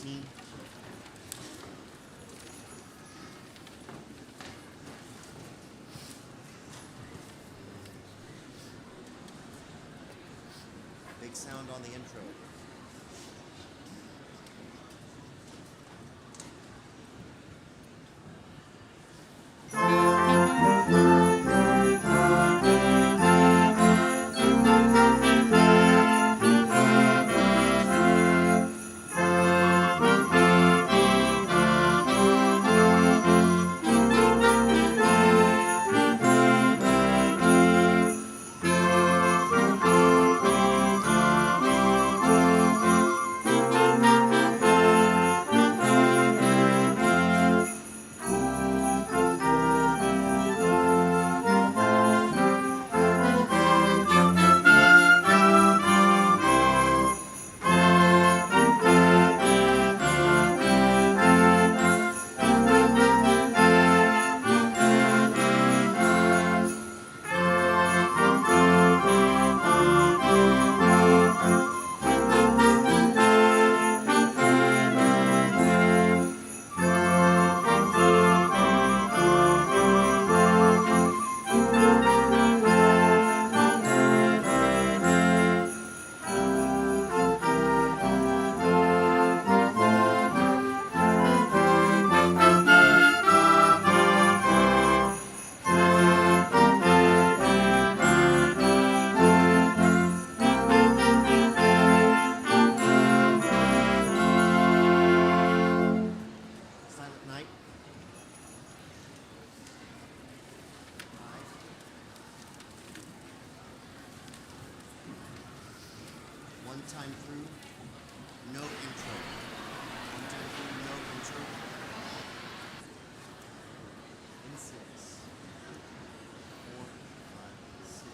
16. Big sound on the intro. One time through, no intro. One time through, no intro. In 6, 4, 5, 6.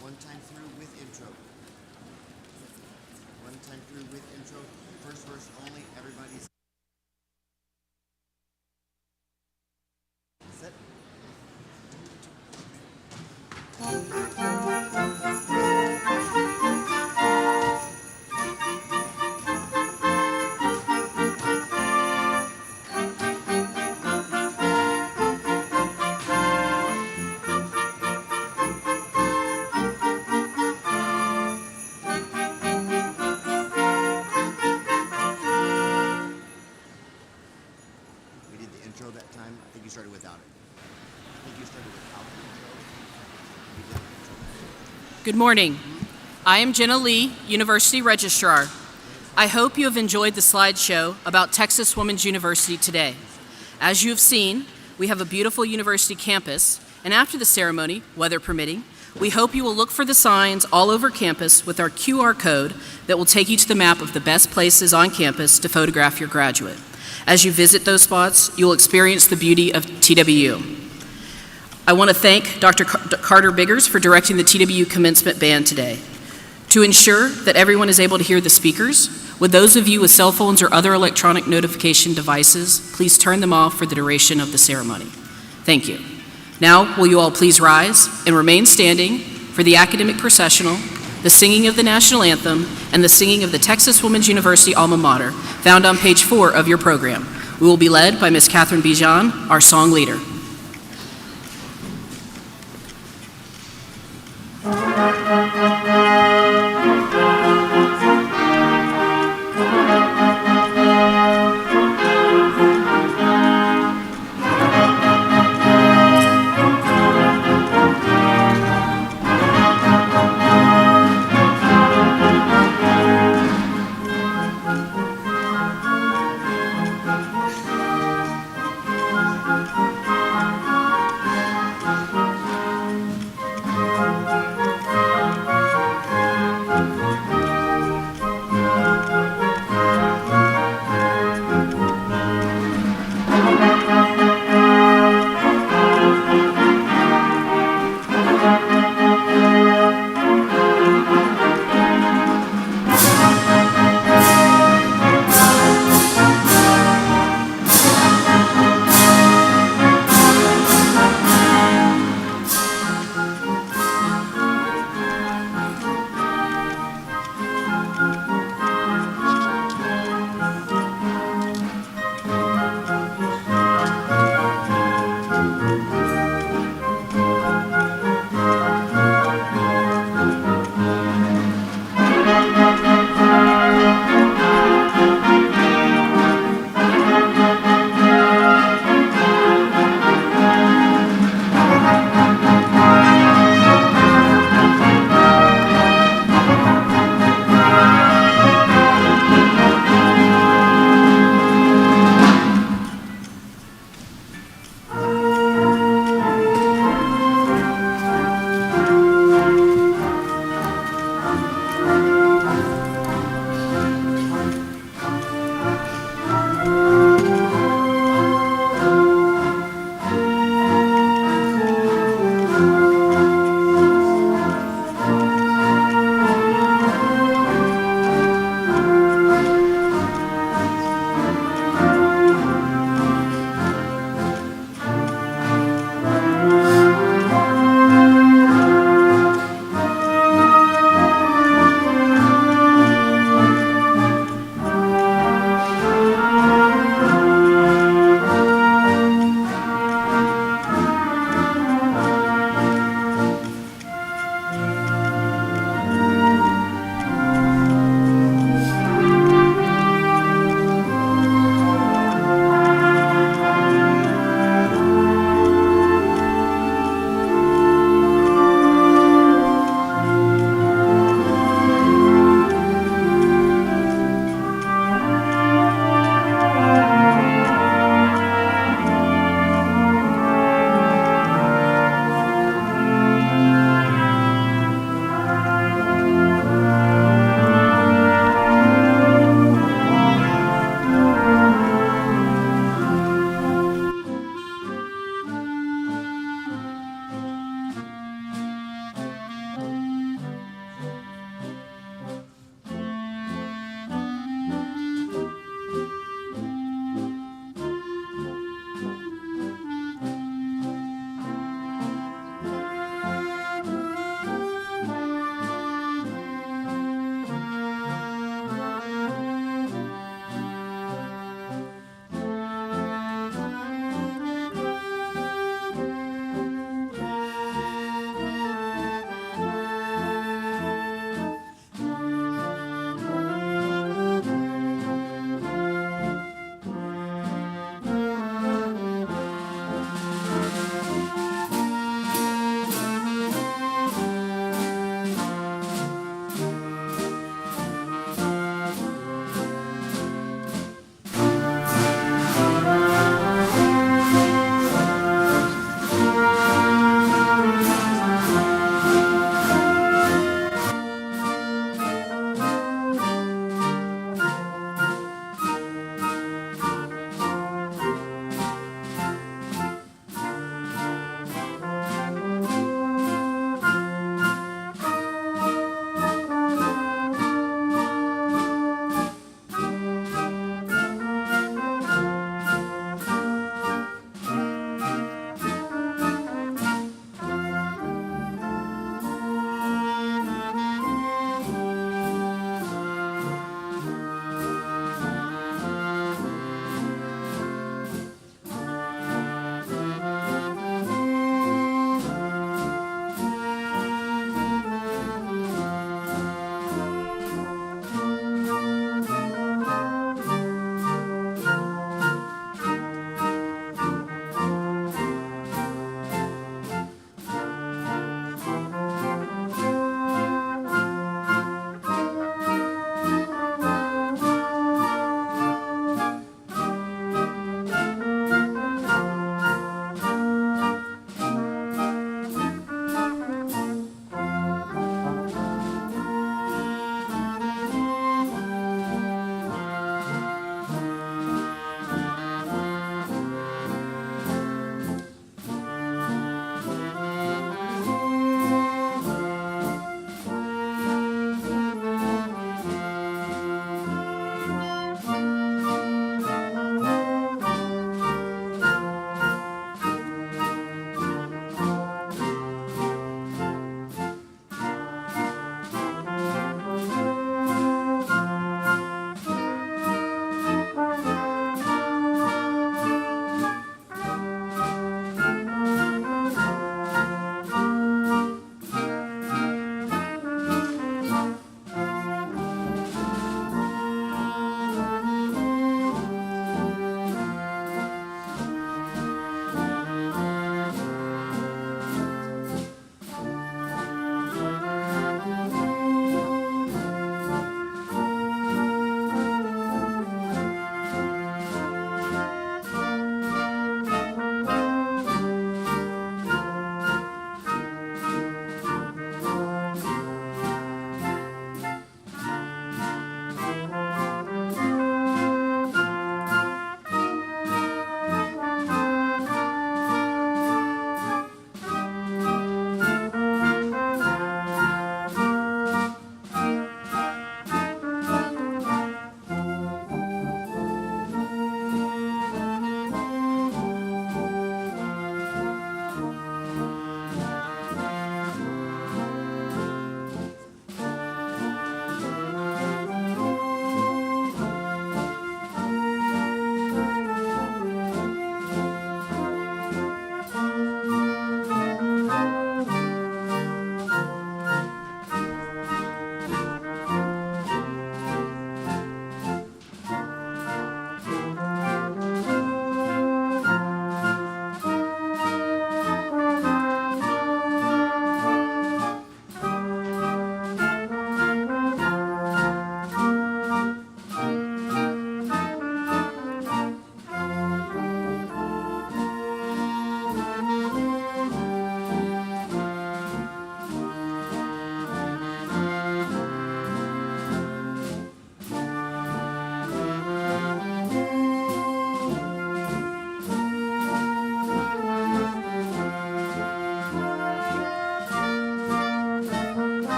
One time through with intro. One time through with intro. First verse only. Everybody's set. Intro that time. I think you started without it. I think you started without the intro. Good morning. I am Jenna Lee, University Registrar. I hope you have enjoyed the slideshow about Texas Women's University today. As you have seen, we have a beautiful university campus, and after the ceremony, weather permitting, we hope you will look for the signs all over campus with our QR code that will take you to the map of the best places on campus to photograph your graduate. As you visit those spots, you will experience the beauty of TWU. I want to thank Dr. Carter Biggers for directing the TWU commencement band today. To ensure that everyone is able to hear the speakers, would those of you with cell phones or other electronic notification devices, please turn them off for the duration of the ceremony. Thank you. Now, will you all please rise and remain standing for the academic processional, the singing of the national anthem, and the singing of the Texas Women's University alma mater, found on page 4 of your program. We will be led by Ms. Catherine Bijan, our song leader.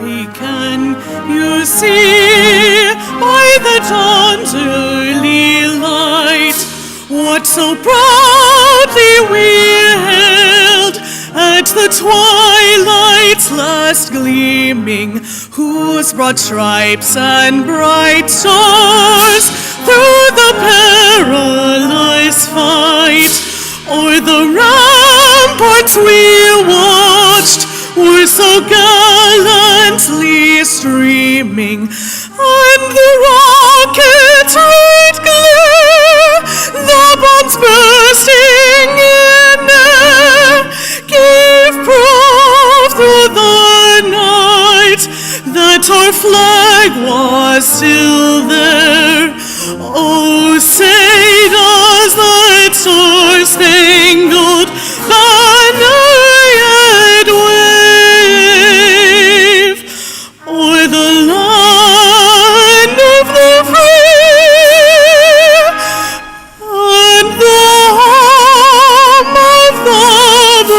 Can you see by the dawn's early light what so proudly we held at the twilight's last gleaming, whose broad stripes and bright stars through the perilous fight o'er the ramparts we watched were so gallantly streaming, and the rocket's red glare, the bombs bursting in air, gave proof through the night that our flag was still there. Oh, say does that star-spangled banner yet wave o'er the land of the free and the home of the brave?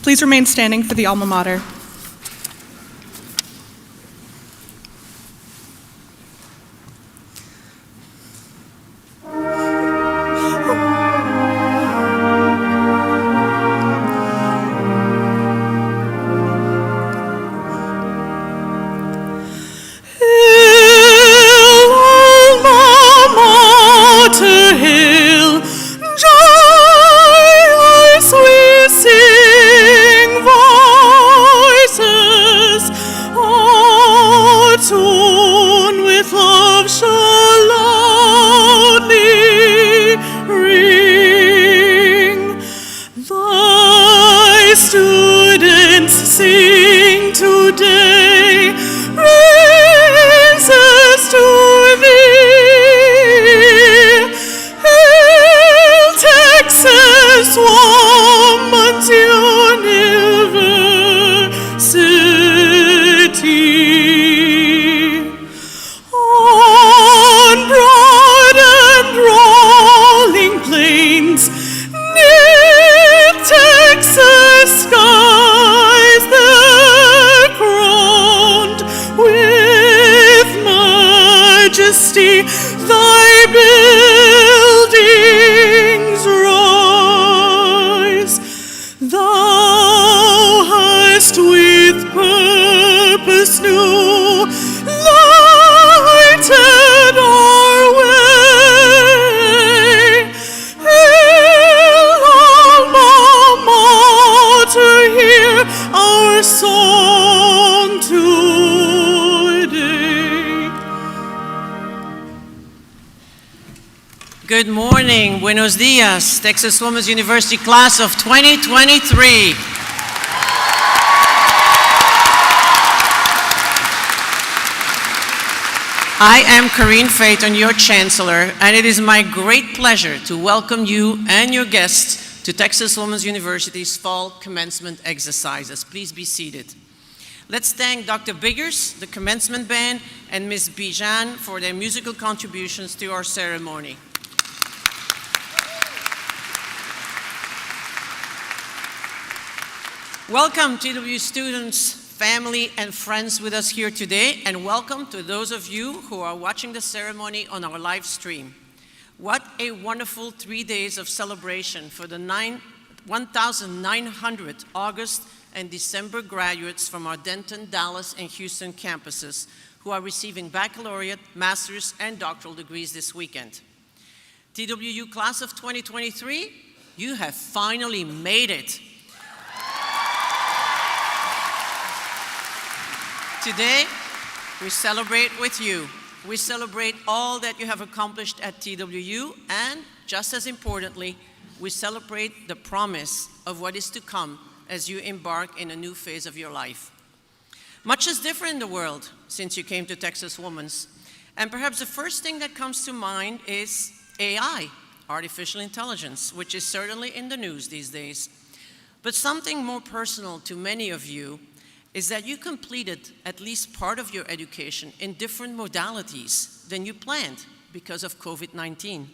Please remain standing for the alma mater. Good morning, buenos dias, Texas Women's University class of 2023. I am Corinne Phaeton, your Chancellor, and it is my great pleasure to welcome you and your guests to Texas Women's University's Fall Commencement Exercises. Please be seated. Let's thank Dr. Biggers, the commencement band, and Ms. Bijan for their musical contributions to our ceremony. Welcome, TWU students, family, and friends with us here today, and welcome to those of you who are watching the ceremony on our live stream. What a wonderful 3 days of celebration for the 1,900 August and December graduates from our Denton, Dallas, and Houston campuses who are receiving baccalaureate, master's, and doctoral degrees this weekend. TWU class of 2023, you have finally made it. Today, we celebrate with you. We celebrate all that you have accomplished at TWU, and just as importantly, we celebrate the promise of what is to come as you embark in a new phase of your life. Much is different in the world since you came to Texas Women's, and perhaps the first thing that comes to mind is AI, artificial intelligence, which is certainly in the news these days. But something more personal to many of you is that you completed at least part of your education in different modalities than you planned because of COVID-19.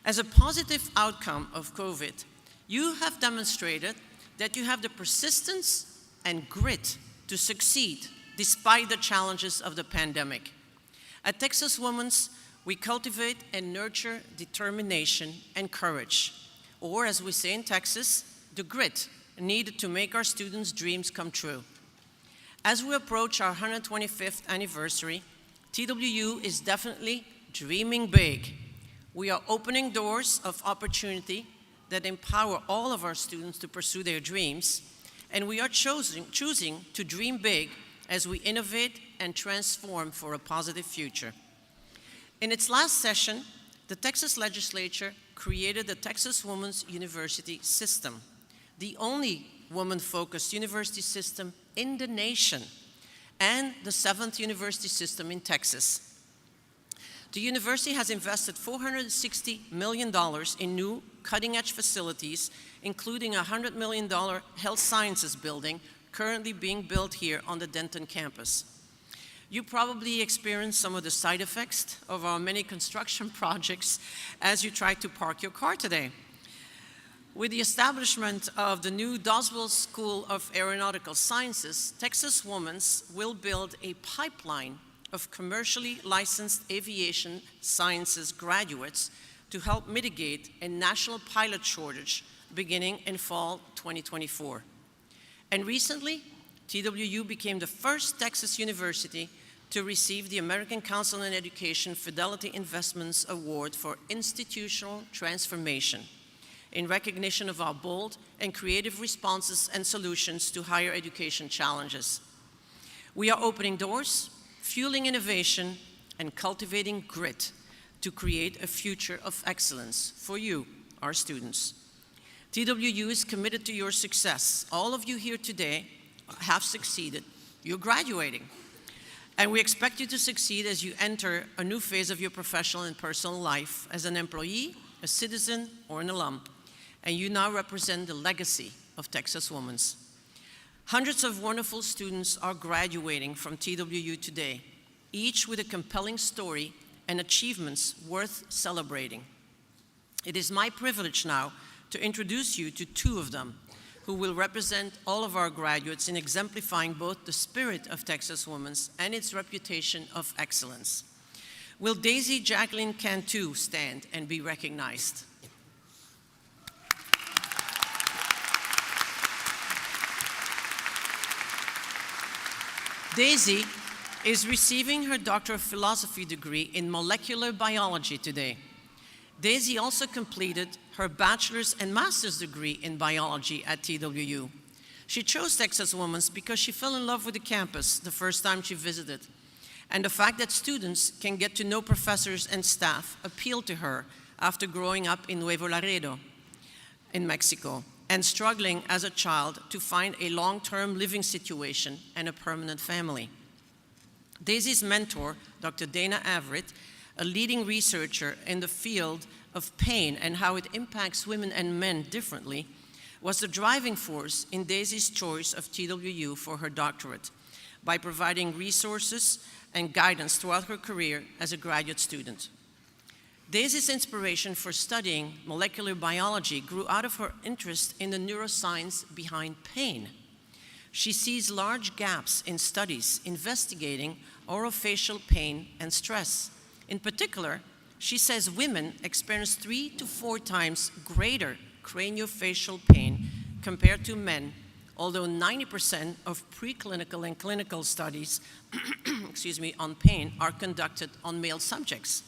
As a positive outcome of COVID, you have demonstrated that you have the persistence and grit to succeed despite the challenges of the pandemic. At Texas Women's, we cultivate and nurture determination and courage, or as we say in Texas, the grit needed to make our students' dreams come true. As we approach our 125th anniversary, TWU is definitely dreaming big. We are opening doors of opportunity that empower all of our students to pursue their dreams, and we are choosing to dream big as we innovate and transform for a positive future. In its last session, the Texas Legislature created the Texas Women's University System, the only woman-focused university system in the nation, and the 7th university system in Texas. The university has invested $460 million in new cutting-edge facilities, including a $100 million health sciences building currently being built here on the Denton campus. You probably experienced some of the side effects of our many construction projects as you try to park your car today. With the establishment of the new Doswell School of Aeronautical Sciences, Texas Women's will build a pipeline of commercially licensed aviation sciences graduates to help mitigate a national pilot shortage beginning in fall 2024. And recently, TWU became the first Texas university to receive the American Council on Education Fidelity Investments Award for Institutional Transformation in recognition of our bold and creative responses and solutions to higher education challenges. We are opening doors, fueling innovation, and cultivating grit to create a future of excellence for you, our students. TWU is committed to your success. All of you here today have succeeded. You're graduating. And we expect you to succeed as you enter a new phase of your professional and personal life as an employee, a citizen, or an alum. And you now represent the legacy of Texas Women's. Hundreds of wonderful students are graduating from TWU today, each with a compelling story and achievements worth celebrating. It is my privilege now to introduce you to two of them, who will represent all of our graduates in exemplifying both the spirit of Texas Women's and its reputation of excellence. Will Daisy Jacqueline Cantu stand and be recognized? Daisy is receiving her Doctor of Philosophy degree in molecular biology today. Daisy also completed her bachelor's and master's degree in biology at TWU. She chose Texas Women's because she fell in love with the campus the first time she visited, and the fact that students can get to know professors and staff appealed to her after growing up in Nuevo Laredo in Mexico and struggling as a child to find a long-term living situation and a permanent family. Daisy's mentor, Dr. Dana Everett, a leading researcher in the field of pain and how it impacts women and men differently, was the driving force in Daisy's choice of TWU for her doctorate by providing resources and guidance throughout her career as a graduate student. Daisy's inspiration for studying molecular biology grew out of her interest in the neuroscience behind pain. She sees large gaps in studies investigating orofacial pain and stress. In particular, she says women experience 3 to 4 times greater craniofacial pain compared to men, although 90% of preclinical and clinical studies on pain are conducted on male subjects.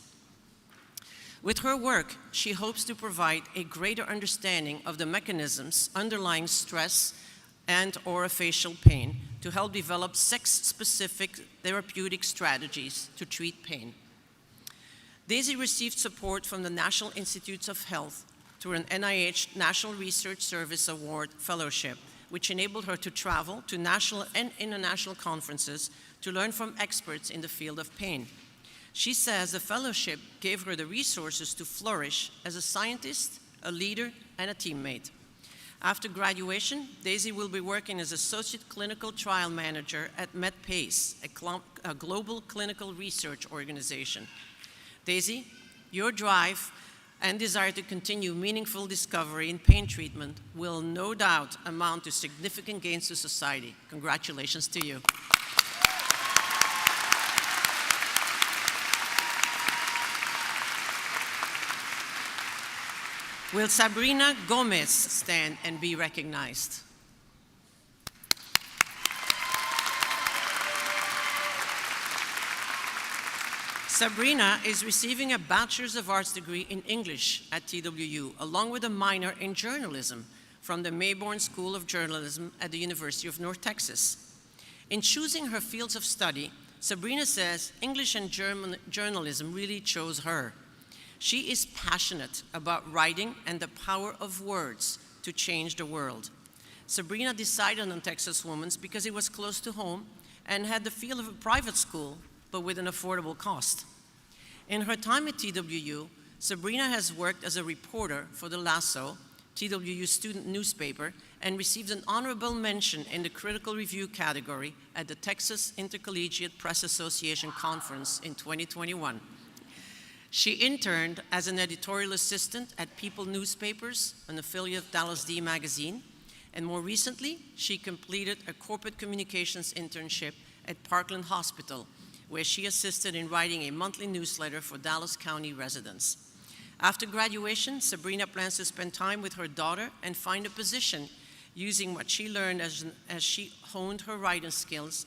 With her work, she hopes to provide a greater understanding of the mechanisms underlying stress and orofacial pain to help develop sex-specific therapeutic strategies to treat pain. Daisy received support from the National Institutes of Health through an NIH National Research Service Award Fellowship, which enabled her to travel to national and international conferences to learn from experts in the field of pain. She says the fellowship gave her the resources to flourish as a scientist, a leader, and a teammate. After graduation, Daisy will be working as Associate Clinical Trial Manager at MedPace, a global clinical research organization. Daisy, your drive and desire to continue meaningful discovery in pain treatment will no doubt amount to significant gains to society. Congratulations to you. Will Sabrina Gomez stand and be recognized? Sabrina is receiving a Bachelor's of Arts degree in English at TWU, along with a minor in journalism from the Mayborn School of Journalism at the University of North Texas. In choosing her fields of study, Sabrina says English and journalism really chose her. She is passionate about writing and the power of words to change the world. Sabrina decided on Texas Women's because it was close to home and had the feel of a private school, but with an affordable cost. In her time at TWU, Sabrina has worked as a reporter for the Lasso, TWU student newspaper, and received an honorable mention in the critical review category at the Texas Intercollegiate Press Association Conference in 2021. She interned as an editorial assistant at People Newspapers, an affiliate of Dallas D Magazine, and more recently, she completed a corporate communications internship at Parkland Hospital, where she assisted in writing a monthly newsletter for Dallas County residents. After graduation, Sabrina plans to spend time with her daughter and find a position using what she learned as she honed her writing skills,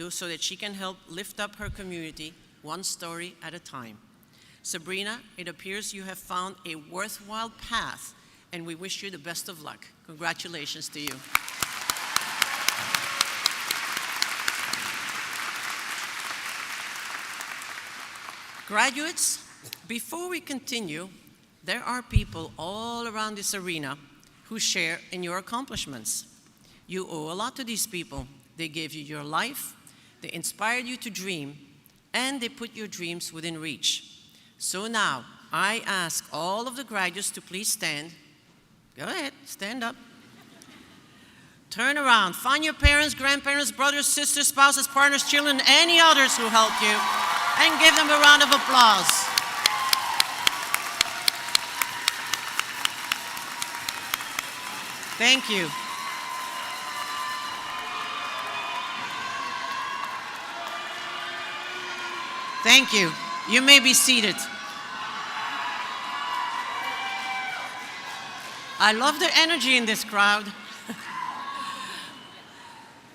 so that she can help lift up her community one story at a time. Sabrina, it appears you have found a worthwhile path, and we wish you the best of luck. Congratulations to you. Graduates, before we continue, there are people all around this arena who share in your accomplishments. You owe a lot to these people. They gave you your life, they inspired you to dream, and they put your dreams within reach. So now, I ask all of the graduates to please stand. Go ahead, stand up. Turn around, find your parents, grandparents, brothers, sisters, spouses, partners, children, any others who helped you, and give them a round of applause. Thank you. Thank you. You may be seated. I love the energy in this crowd.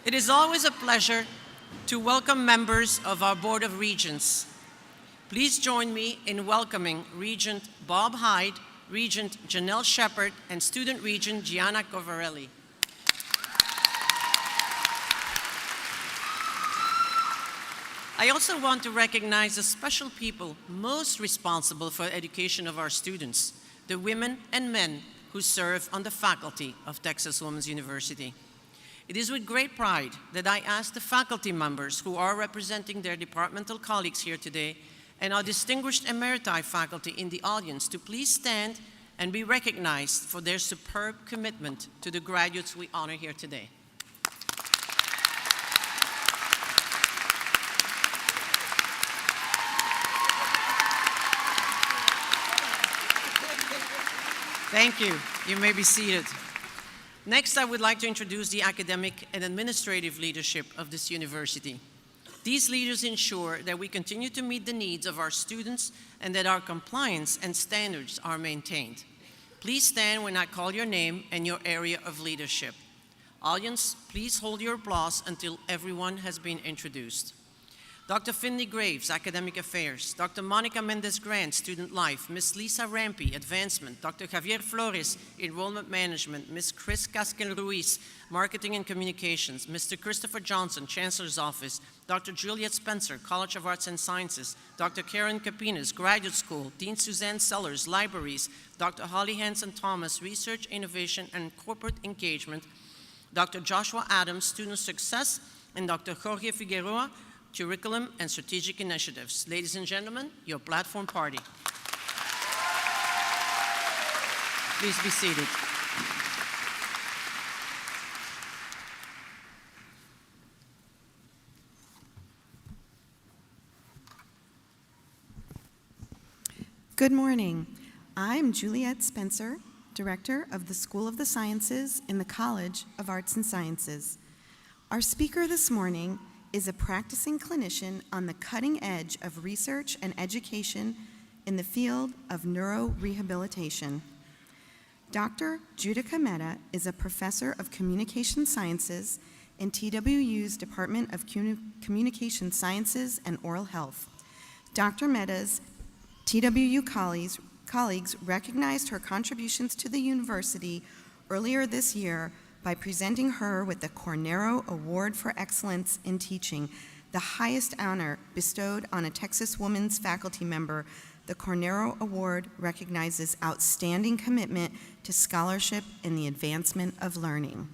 It is always a pleasure to welcome members of our Board of Regents. Please join me in welcoming Regent Bob Hyde, Regent Janelle Shepard, and Student Regent Gianna Covarelli. I also want to recognize the special people most responsible for the education of our students, the women and men who serve on the faculty of Texas Women's University. It is with great pride that I ask the faculty members who are representing their departmental colleagues here today and our distinguished emeriti faculty in the audience to please stand and be recognized for their superb commitment to the graduates we honor here today. Thank you. You may be seated. Next, I would like to introduce the academic and administrative leadership of this university. These leaders ensure that we continue to meet the needs of our students and that our compliance and standards are maintained. Please stand when I call your name and your area of leadership. Audience, please hold your applause until everyone has been introduced. Dr. Finley Graves, Academic Affairs. Dr. Monica Mendez-Grant, Student Life. Ms. Lisa Rampy, Advancement. Dr. Javier Flores, Enrollment Management. Ms. Chris Casquel-Ruiz, Marketing and Communications. Mr. Christopher Johnson, Chancellor's Office. Dr. Juliet Spencer, College of Arts and Sciences. Dr. Karen Capinas, Graduate School. Dean Suzanne Sellers, Libraries. Dr. Holly Hanson-Thomas, Research, Innovation, and Corporate Engagement. Dr. Joshua Adams, Student Success. And Dr. Jorge Figueroa, Curriculum and Strategic Initiatives. Ladies and gentlemen, your platform party. Please be seated. Good morning. I'm Juliet Spencer, Director of the School of the Sciences in the College of Arts and Sciences. Our speaker this morning is a practicing clinician on the cutting edge of research and education in the field of neurorehabilitation. Dr. Judika Mehta is a professor of communication sciences in TWU's Department of Communication Sciences and Oral Health. Dr. Mehta's TWU colleagues recognized her contributions to the university earlier this year by presenting her with the Cornero Award for Excellence in Teaching, the highest honor bestowed on a Texas Woman's faculty member. The Cornero Award recognizes outstanding commitment to scholarship in the advancement of learning.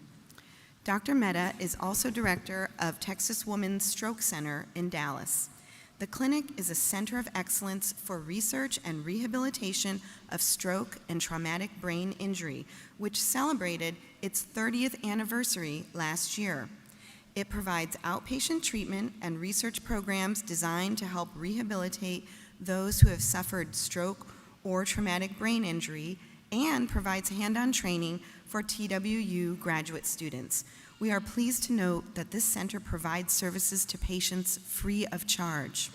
Dr. Mehta is also director of Texas Women's Stroke Center in Dallas. The clinic is a center of excellence for research and rehabilitation of stroke and traumatic brain injury, which celebrated its 30th anniversary last year. It provides outpatient treatment and research programs designed to help rehabilitate those who have suffered stroke or traumatic brain injury, and provides hand-on training for TWU graduate students. We are pleased to note that this center provides services to patients free of charge.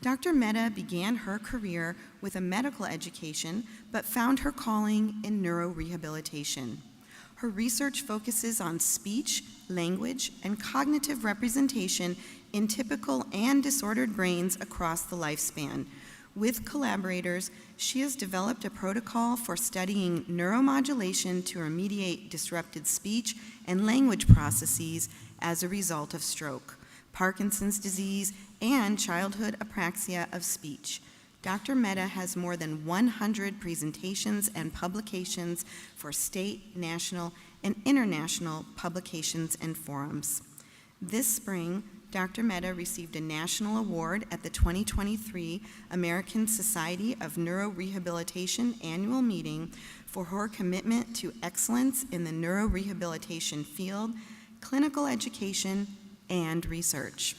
Dr. Mehta began her career with a medical education, but found her calling in neurorehabilitation. Her research focuses on speech, language, and cognitive representation in typical and disordered brains across the lifespan. With collaborators, she has developed a protocol for studying neuromodulation to remediate disrupted speech and language processes as a result of stroke, Parkinson's disease, and childhood apraxia of speech. Dr. Mehta has more than 100 presentations and publications for state, national, and international publications and forums. This spring, Dr. Mehta received a national award at the 2023 American Society of Neurorehabilitation annual meeting for her commitment to excellence in the neurorehabilitation field, clinical education, and research.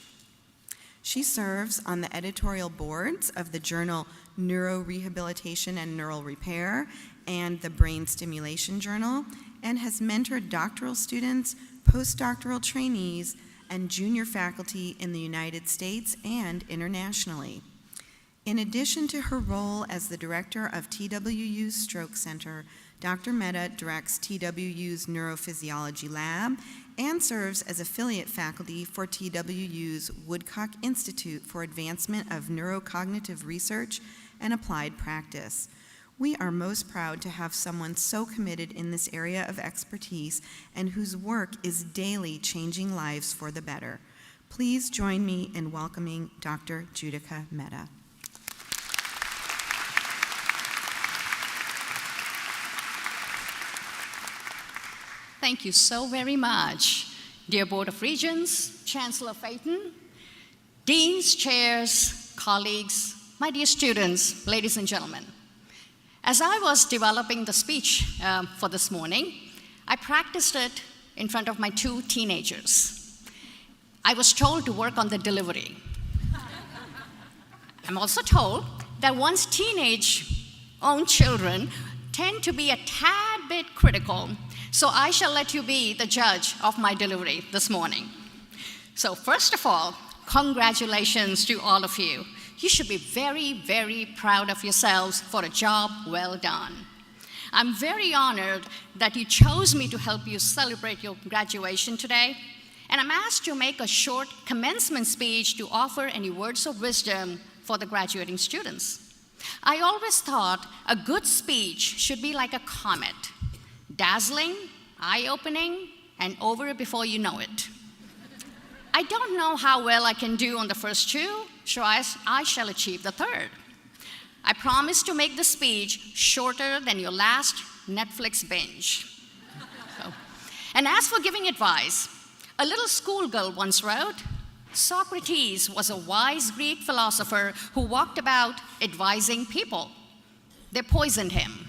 She serves on the editorial boards of the journal Neurorehabilitation and Neural Repair and the Brain Stimulation Journal, and has mentored doctoral students, postdoctoral trainees, and junior faculty in the United States and internationally. In addition to her role as the director of TWU's Stroke Center, Dr. Mehta directs TWU's Neurophysiology Lab and serves as affiliate faculty for TWU's Woodcock Institute for Advancement of Neurocognitive Research and Applied Practice. We are most proud to have someone so committed in this area of expertise and whose work is daily changing lives for the better. Please join me in welcoming Dr. Judika Mehta. Thank you so very much, dear Board of Regents, Chancellor Phaeton, deans, chairs, colleagues, my dear students, ladies and gentlemen. As I was developing the speech for this morning, I practiced it in front of my two teenagers. I was told to work on the delivery. I'm also told that one's teenage-own children tend to be a tad bit critical, so I shall let you be the judge of my delivery this morning. So first of all, congratulations to all of you. You should be very, very proud of yourselves for a job well done. I'm very honored that you chose me to help you celebrate your graduation today, and I'm asked to make a short commencement speech to offer any words of wisdom for the graduating students. I always thought a good speech should be like a comet, dazzling, eye-opening, and over before you know it. I don't know how well I can do on the first two, so I shall achieve the third. I promise to make the speech shorter than your last Netflix binge. And as for giving advice, a little schoolgirl once wrote, Socrates was a wise Greek philosopher who walked about advising people. They poisoned him.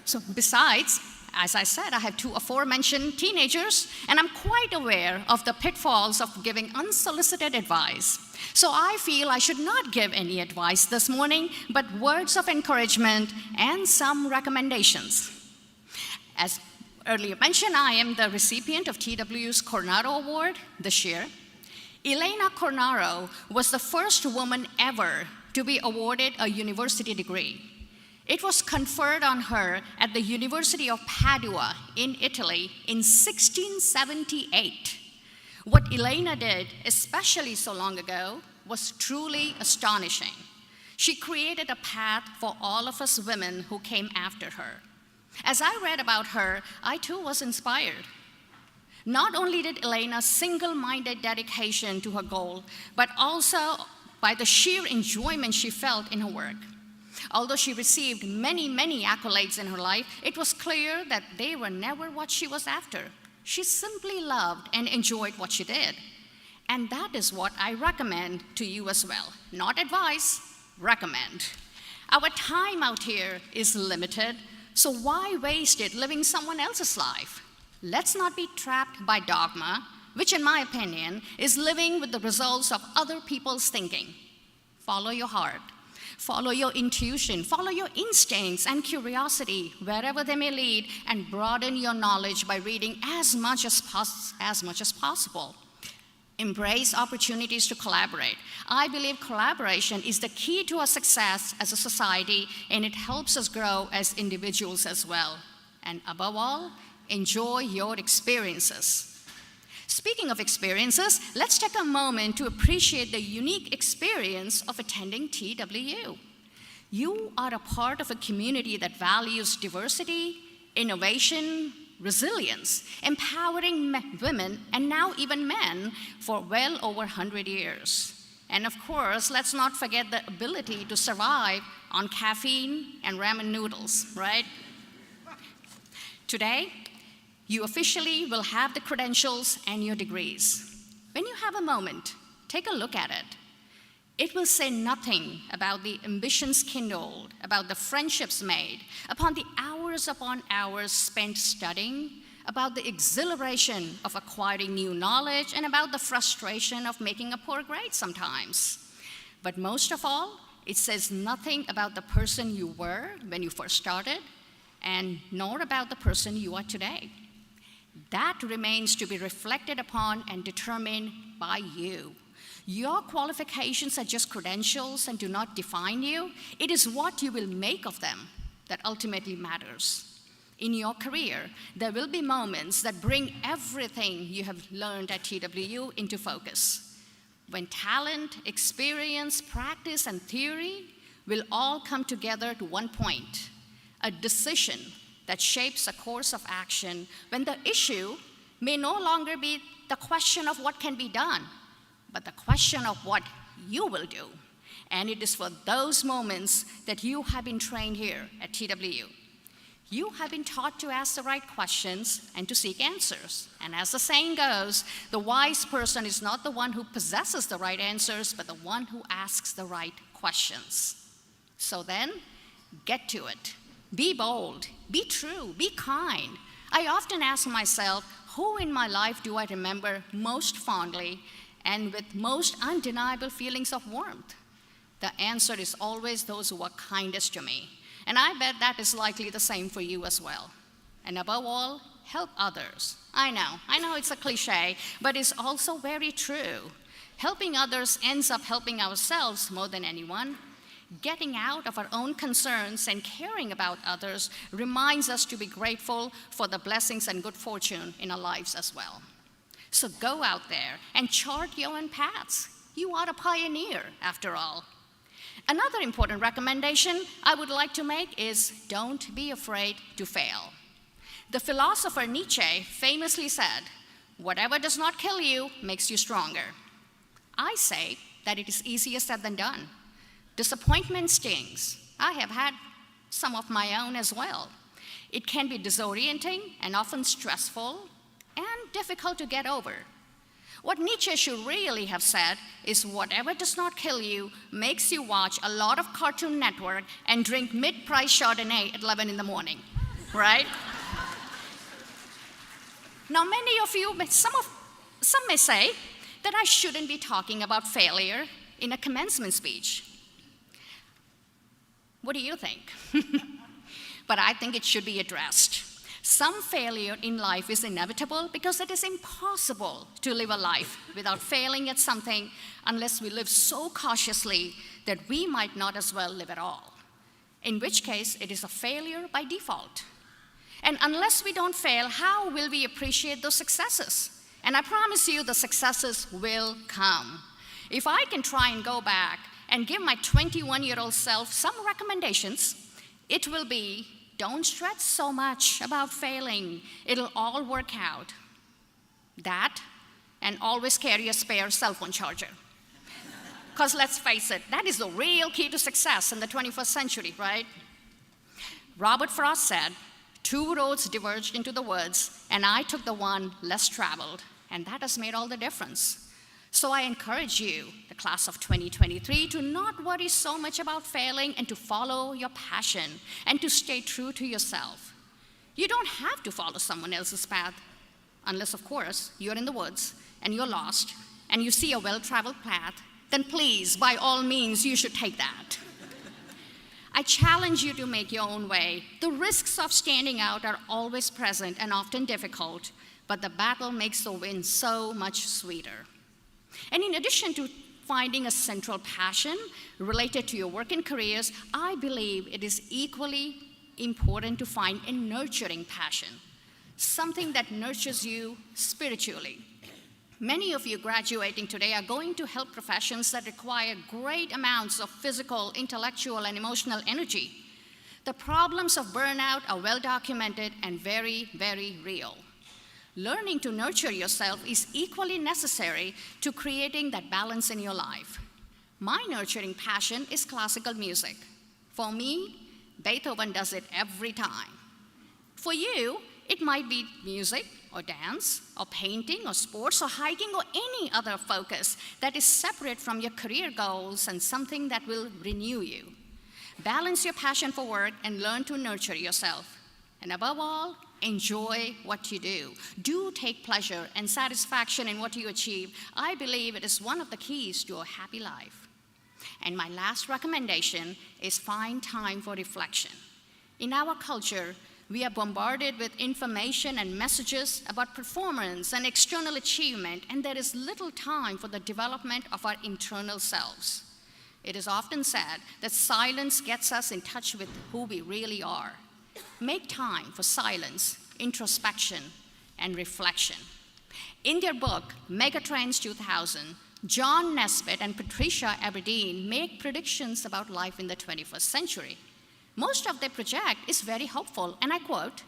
So besides, as I said, I have two aforementioned teenagers, and I'm quite aware of the pitfalls of giving unsolicited advice. So I feel I should not give any advice this morning, but words of encouragement and some recommendations. As earlier mentioned, I am the recipient of TWU's Cornaro Award this year. Elena Cornaro was the first woman ever to be awarded a university degree. It was conferred on her at the University of Padua in Italy in 1678. What Elena did, especially so long ago, was truly astonishing. She created a path for all of us women who came after her. As I read about her, I too was inspired. Not only did Elena's single-minded dedication to her goal, but also by the sheer enjoyment she felt in her work. Although she received many, many accolades in her life, it was clear that they were never what she was after. She simply loved and enjoyed what she did. And that is what I recommend to you as well. Not advice, recommend. Our time out here is limited, so why waste it living someone else's life? Let's not be trapped by dogma, which in my opinion is living with the results of other people's thinking. Follow your heart, follow your intuition, follow your instincts and curiosity wherever they may lead, and broaden your knowledge by reading as much as possible. Embrace opportunities to collaborate. I believe collaboration is the key to our success as a society, and it helps us grow as individuals as well. And above all, enjoy your experiences. Speaking of experiences, let's take a moment to appreciate the unique experience of attending TWU. You are a part of a community that values diversity, innovation, resilience, empowering women and now even men for well over 100 years. And of course, let's not forget the ability to survive on caffeine and ramen noodles, right? Today, you officially will have the credentials and your degrees. When you have a moment, take a look at it. It will say nothing about the ambitions kindled, about the friendships made, upon the hours upon hours spent studying, about the exhilaration of acquiring new knowledge, and about the frustration of making a poor grade sometimes. But most of all, it says nothing about the person you were when you first started, and nor about the person you are today. That remains to be reflected upon and determined by you. Your qualifications are just credentials and do not define you. It is what you will make of them that ultimately matters. In your career, there will be moments that bring everything you have learned at TWU into focus. When talent, experience, practice, and theory will all come together to one point, a decision that shapes a course of action, when the issue may no longer be the question of what can be done, but the question of what you will do. And it is for those moments that you have been trained here at TWU. You have been taught to ask the right questions and to seek answers. And as the saying goes, the wise person is not the one who possesses the right answers, but the one who asks the right questions. So then, get to it. Be bold, be true, be kind. I often ask myself, who in my life do I remember most fondly and with most undeniable feelings of warmth? The answer is always those who are kindest to me. And I bet that is likely the same for you as well. And above all, help others. I know it's a cliche, but it's also very true. Helping others ends up helping ourselves more than anyone. Getting out of our own concerns and caring about others reminds us to be grateful for the blessings and good fortune in our lives as well. So go out there and chart your own paths. You are a pioneer, after all. Another important recommendation I would like to make is don't be afraid to fail. The philosopher Nietzsche famously said, "Whatever does not kill you makes you stronger." I say that it is easier said than done. Disappointment stings. I have had some of my own as well. It can be disorienting and often stressful and difficult to get over. What Nietzsche should really have said is whatever does not kill you makes you watch a lot of Cartoon Network and drink mid-price Chardonnay at 11 in the morning, right? Now, many of you, some may say that I shouldn't be talking about failure in a commencement speech. What do you think? But I think it should be addressed. Some failure in life is inevitable because it is impossible to live a life without failing at something unless we live so cautiously that we might not as well live at all, in which case it is a failure by default. And unless we don't fail, how will we appreciate those successes? And I promise you the successes will come. If I can try and go back and give my 21-year-old self some recommendations, it will be, don't stress so much about failing. It'll all work out. That, and always carry a spare cell phone charger. Because let's face it, that is the real key to success in the 21st century, right? Robert Frost said, 2 roads diverged into the woods, and I took the one less traveled, and that has made all the difference. So I encourage you, the class of 2023, to not worry so much about failing and to follow your passion and to stay true to yourself. You don't have to follow someone else's path, unless, of course, you're in the woods and you're lost and you see a well-traveled path, then please, by all means, you should take that. I challenge you to make your own way. The risks of standing out are always present and often difficult, but the battle makes the win so much sweeter. And in addition to finding a central passion related to your work and careers, I believe it is equally important to find a nurturing passion, something that nurtures you spiritually. Many of you graduating today are going to help professions that require great amounts of physical, intellectual, and emotional energy. The problems of burnout are well documented and very, very real. Learning to nurture yourself is equally necessary to creating that balance in your life. My nurturing passion is classical music. For me, Beethoven does it every time. For you, it might be music or dance or painting or sports or hiking or any other focus that is separate from your career goals and something that will renew you. Balance your passion for work and learn to nurture yourself. And above all, enjoy what you do. Do take pleasure and satisfaction in what you achieve. I believe it is one of the keys to a happy life. And my last recommendation is find time for reflection. In our culture, we are bombarded with information and messages about performance and external achievement, and there is little time for the development of our internal selves. It is often said that silence gets us in touch with who we really are. Make time for silence, introspection, and reflection. In their book, Megatrends 2000, John Nesbitt and Patricia Aberdeen make predictions about life in the 21st century. Most of their project is very hopeful, and I quote,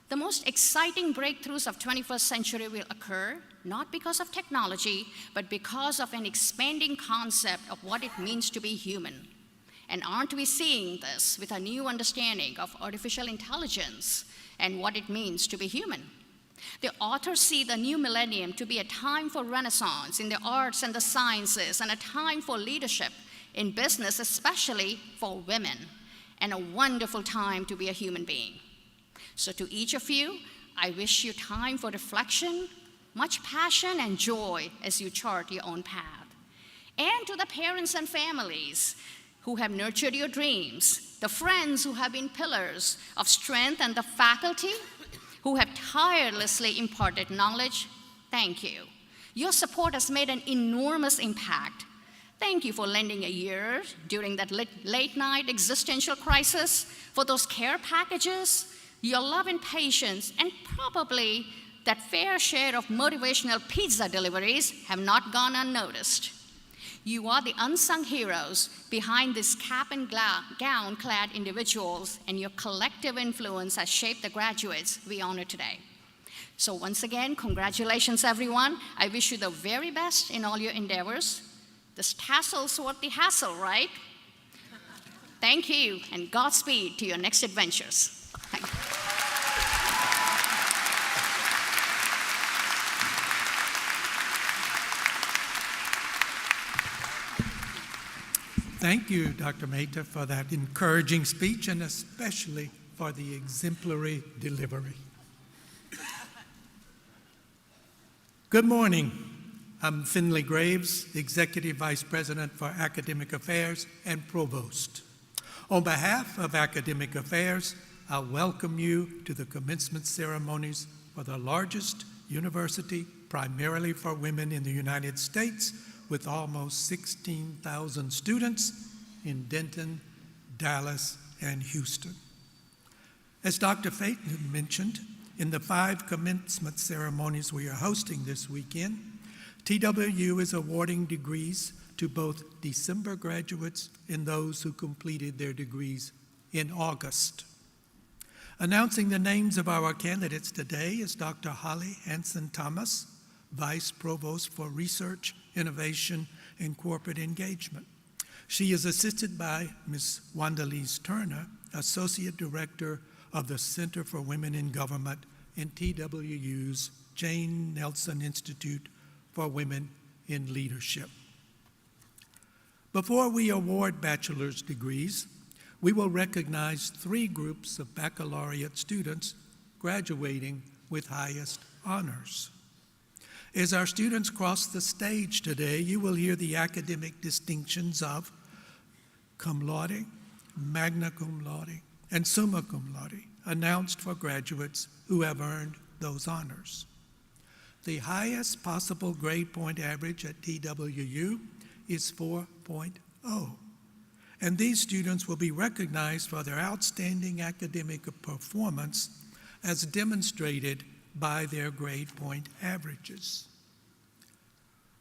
"The most exciting breakthroughs of 21st century will occur not because of technology, but because of an expanding concept of what it means to be human. And aren't we seeing this with a new understanding of artificial intelligence and what it means to be human?" The authors see the new millennium to be a time for renaissance in the arts and the sciences, and a time for leadership in business, especially for women, and a wonderful time to be a human being. So to each of you, I wish you time for reflection, much passion and joy as you chart your own path. And to the parents and families who have nurtured your dreams, the friends who have been pillars of strength, and the faculty who have tirelessly imparted knowledge, thank you. Your support has made an enormous impact. Thank you for lending a ear during that late-night existential crisis, for those care packages, your love and patience, and probably that fair share of motivational pizza deliveries have not gone unnoticed. You are the unsung heroes behind these cap and gown-clad individuals, and your collective influence has shaped the graduates we honor today. So once again, congratulations, everyone. I wish you the very best in all your endeavors. This tassel's worth the hassle, right? Thank you, and Godspeed to your next adventures. Thank you. Thank you, Dr. Mehta, for that encouraging speech, and especially for the exemplary delivery. Good morning. I'm Finley Graves, Executive Vice President for Academic Affairs and Provost. On behalf of Academic Affairs, I welcome you to the commencement ceremonies for the largest university primarily for women in the United States, with almost 16,000 students in Denton, Dallas, and Houston. As Dr. Phaeton mentioned, in the 5 commencement ceremonies we are hosting this weekend, TWU is awarding degrees to both December graduates and those who completed their degrees in August. Announcing the names of our candidates today is Dr. Holly Hanson-Thomas, Vice Provost for Research, Innovation, and Corporate Engagement. She is assisted by Ms. Wandalise Turner, Associate Director of the Center for Women in Government in TWU's Jane Nelson Institute for Women in Leadership. Before we award bachelor's degrees, we will recognize 3 groups of baccalaureate students graduating with highest honors. As our students cross the stage today, you will hear the academic distinctions of cum laude, magna cum laude, and summa cum laude announced for graduates who have earned those honors. The highest possible grade point average at TWU is 4.0, and these students will be recognized for their outstanding academic performance as demonstrated by their grade point averages.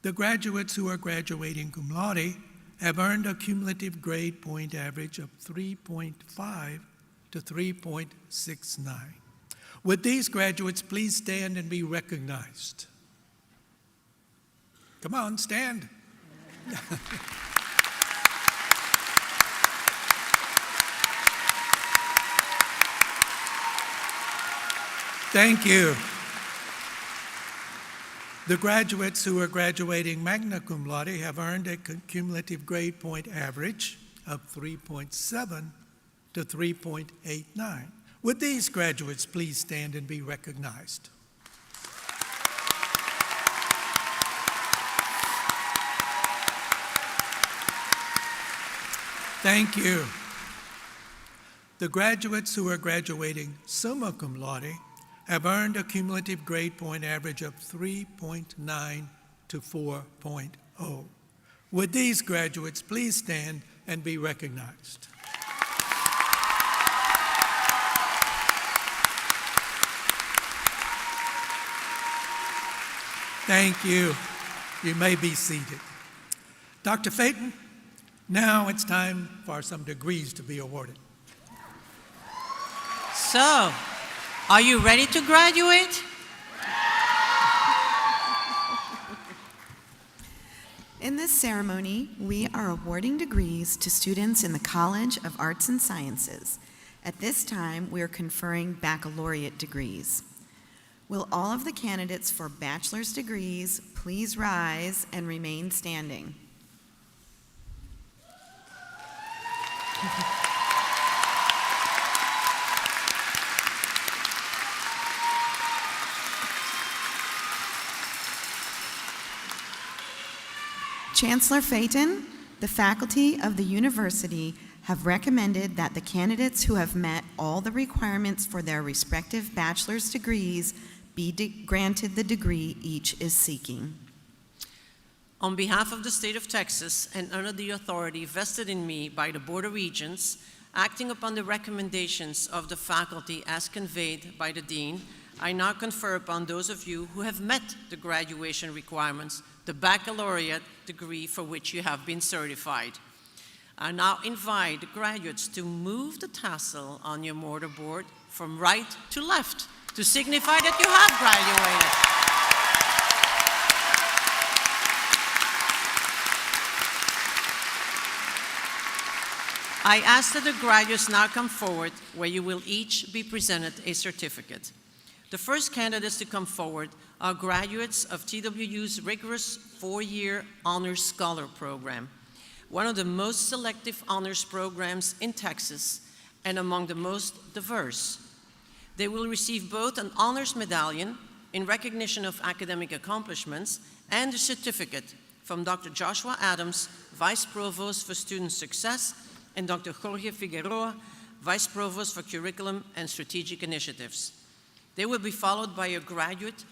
The graduates who are graduating cum laude have earned a cumulative grade point average of 3.5 to 3.69. Would these graduates please stand and be recognized? Come on, stand. Thank you. The graduates who are graduating magna cum laude have earned a cumulative grade point average of 3.7 to 3.89. Would these graduates please stand and be recognized? Thank you. The graduates who are graduating summa cum laude have earned a cumulative grade point average of 3.9 to 4.0. Would these graduates please stand and be recognized? Thank you. You may be seated. Dr. Phaeton, now it's time for some degrees to be awarded. So, are you ready to graduate? In this ceremony, we are awarding degrees to students in the College of Arts and Sciences. At this time, we are conferring baccalaureate degrees. Will all of the candidates for bachelor's degrees please rise and remain standing? Chancellor Phaeton, the faculty of the university have recommended that the candidates who have met all the requirements for their respective bachelor's degrees be granted the degree each is seeking. On behalf of the state of Texas and under the authority vested in me by the Board of Regents, acting upon the recommendations of the faculty as conveyed by the Dean, I now confer upon those of you who have met the graduation requirements the baccalaureate degree for which you have been certified. I now invite the graduates to move the tassel on your mortarboard from right to left to signify that you have graduated. I ask that the graduates now come forward, where you will each be presented a certificate. The first candidates to come forward are graduates of TWU's rigorous 4-year Honors Scholar Program, one of the most selective honors programs in Texas and among the most diverse. They will receive both an honors medallion in recognition of academic accomplishments, and a certificate from Dr. Joshua Adams, Vice Provost for Student Success, and Dr. Jorge Figueroa, Vice Provost for Curriculum and Strategic Initiatives. They will be followed by a graduate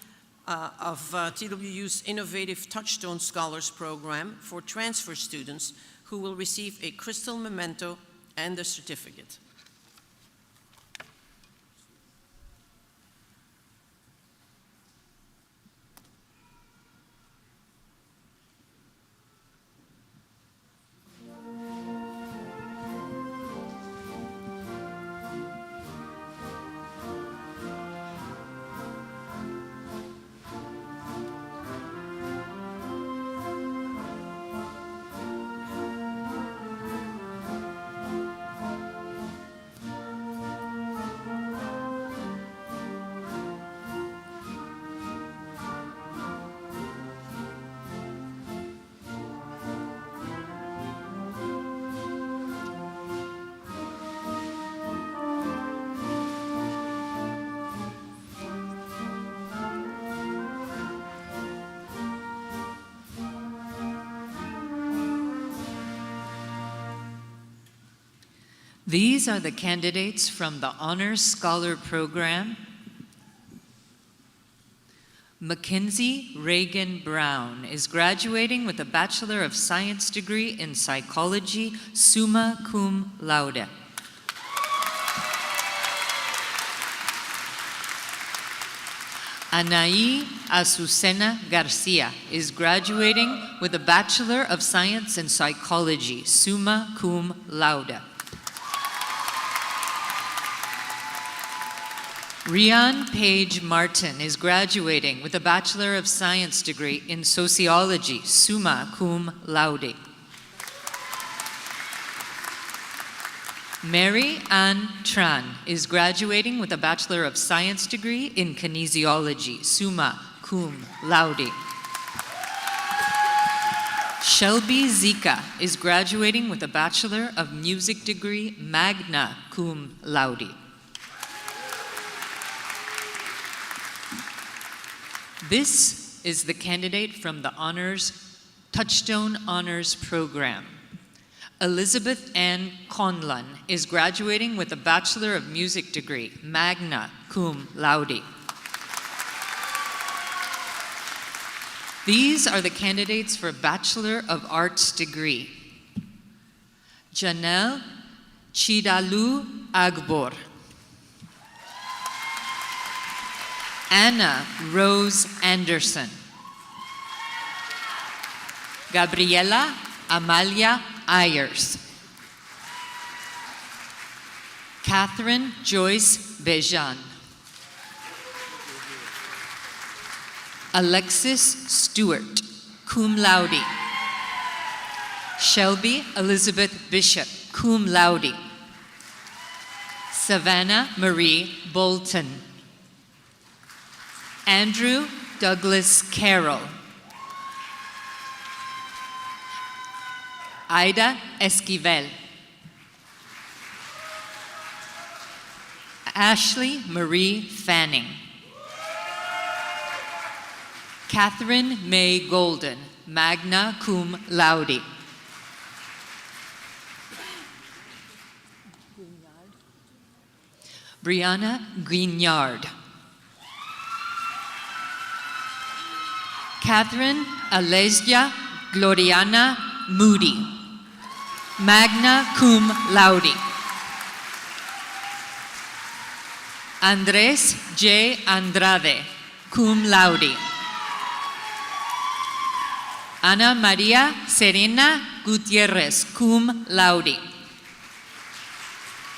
of TWU's Innovative Touchstone Scholars Program for transfer students who will receive a crystal memento and a certificate. These are the candidates from the Honors Scholar Program. Mackenzie Reagan Brown is graduating with a Bachelor of Science degree in Psychology, summa cum laude. Anaí Azucena Garcia is graduating with a Bachelor of Science in Psychology, summa cum laude. Rian Page Martin is graduating with a Bachelor of Science degree in Sociology, summa cum laude. Mary Ann Tran is graduating with a Bachelor of Science degree in Kinesiology, summa cum laude. Shelby Zika is graduating with a Bachelor of Music degree, magna cum laude. This is the candidate from the Touchstone Honors Program. Elizabeth Ann Conlon is graduating with a Bachelor of Music degree, magna cum laude. These are the candidates for Bachelor of Arts degree. Janelle Chidalu Agbor. Anna Rose Anderson. Gabriela Amalia Ayers. Catherine Joyce Bejan. Alexis Stewart, cum laude. Shelby Elizabeth Bishop, cum laude. Savannah Marie Bolton. Andrew Douglas Carroll. Ida Esquivel. Ashley Marie Fanning. Catherine May Golden, magna cum laude. Brianna Grignard. Catherine Alessia Gloriana Moody, magna cum laude. Andres J. Andrade, cum laude. Ana Maria Serena Gutierrez, cum laude.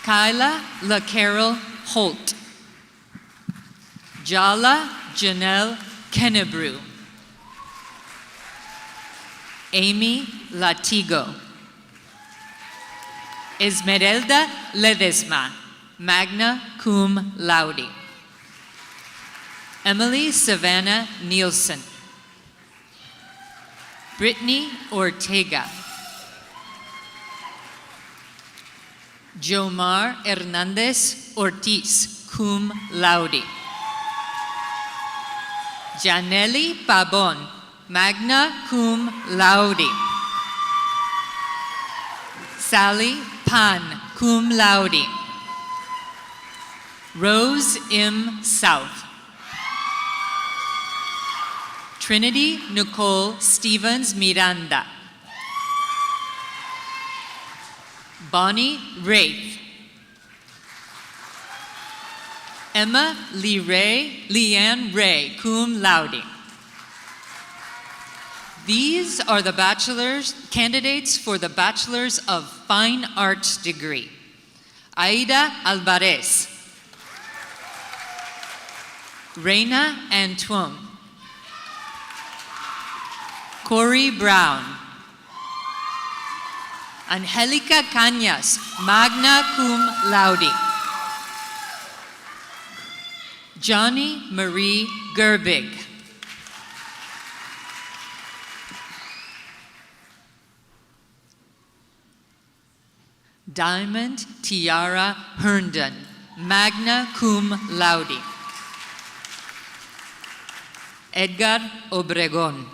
Kyla La Carol Holt. Jala Janelle Kennebrew. Amy Latigo. Esmeralda Ledesma, magna cum laude. Emily Savannah Nielsen. Brittany Ortega. Jomar Hernandez Ortiz, cum laude. Janelli Pabon, magna cum laude. Sally Pan, cum laude. Rose M. South. Trinity Nicole Stevens Miranda. Bonnie Wraith. Emma Leanne Ray, cum laude. These are the candidates for the Bachelor's of Fine Arts degree. Aida Alvarez. Reina Antoine. Corey Brown. Angelica Cañas, magna cum laude. Johnny Marie Gerbig. Diamond Tiara Herndon, magna cum laude. Edgar Obregón.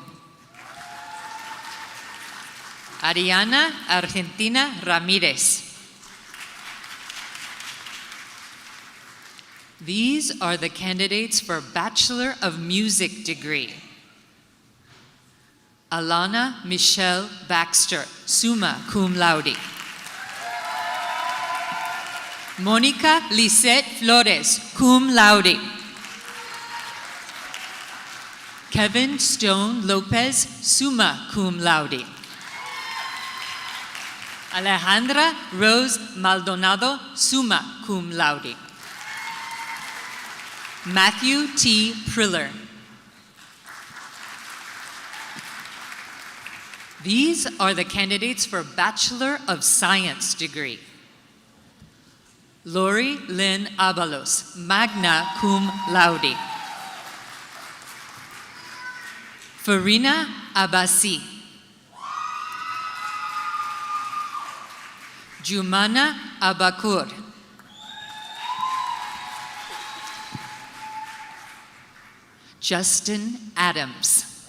Ariana Argentina Ramirez. These are the candidates for Bachelor of Music degree. Alana Michelle Baxter, summa cum laude. Monica Lisette Flores, cum laude. Kevin Stone Lopez, summa cum laude. Alejandra Rose Maldonado, summa cum laude. Matthew T. Priller. These are the candidates for Bachelor of Science degree. Lori Lynn Abalos, magna cum laude. Farina Abasi. Jumana Abakur. Justin Adams.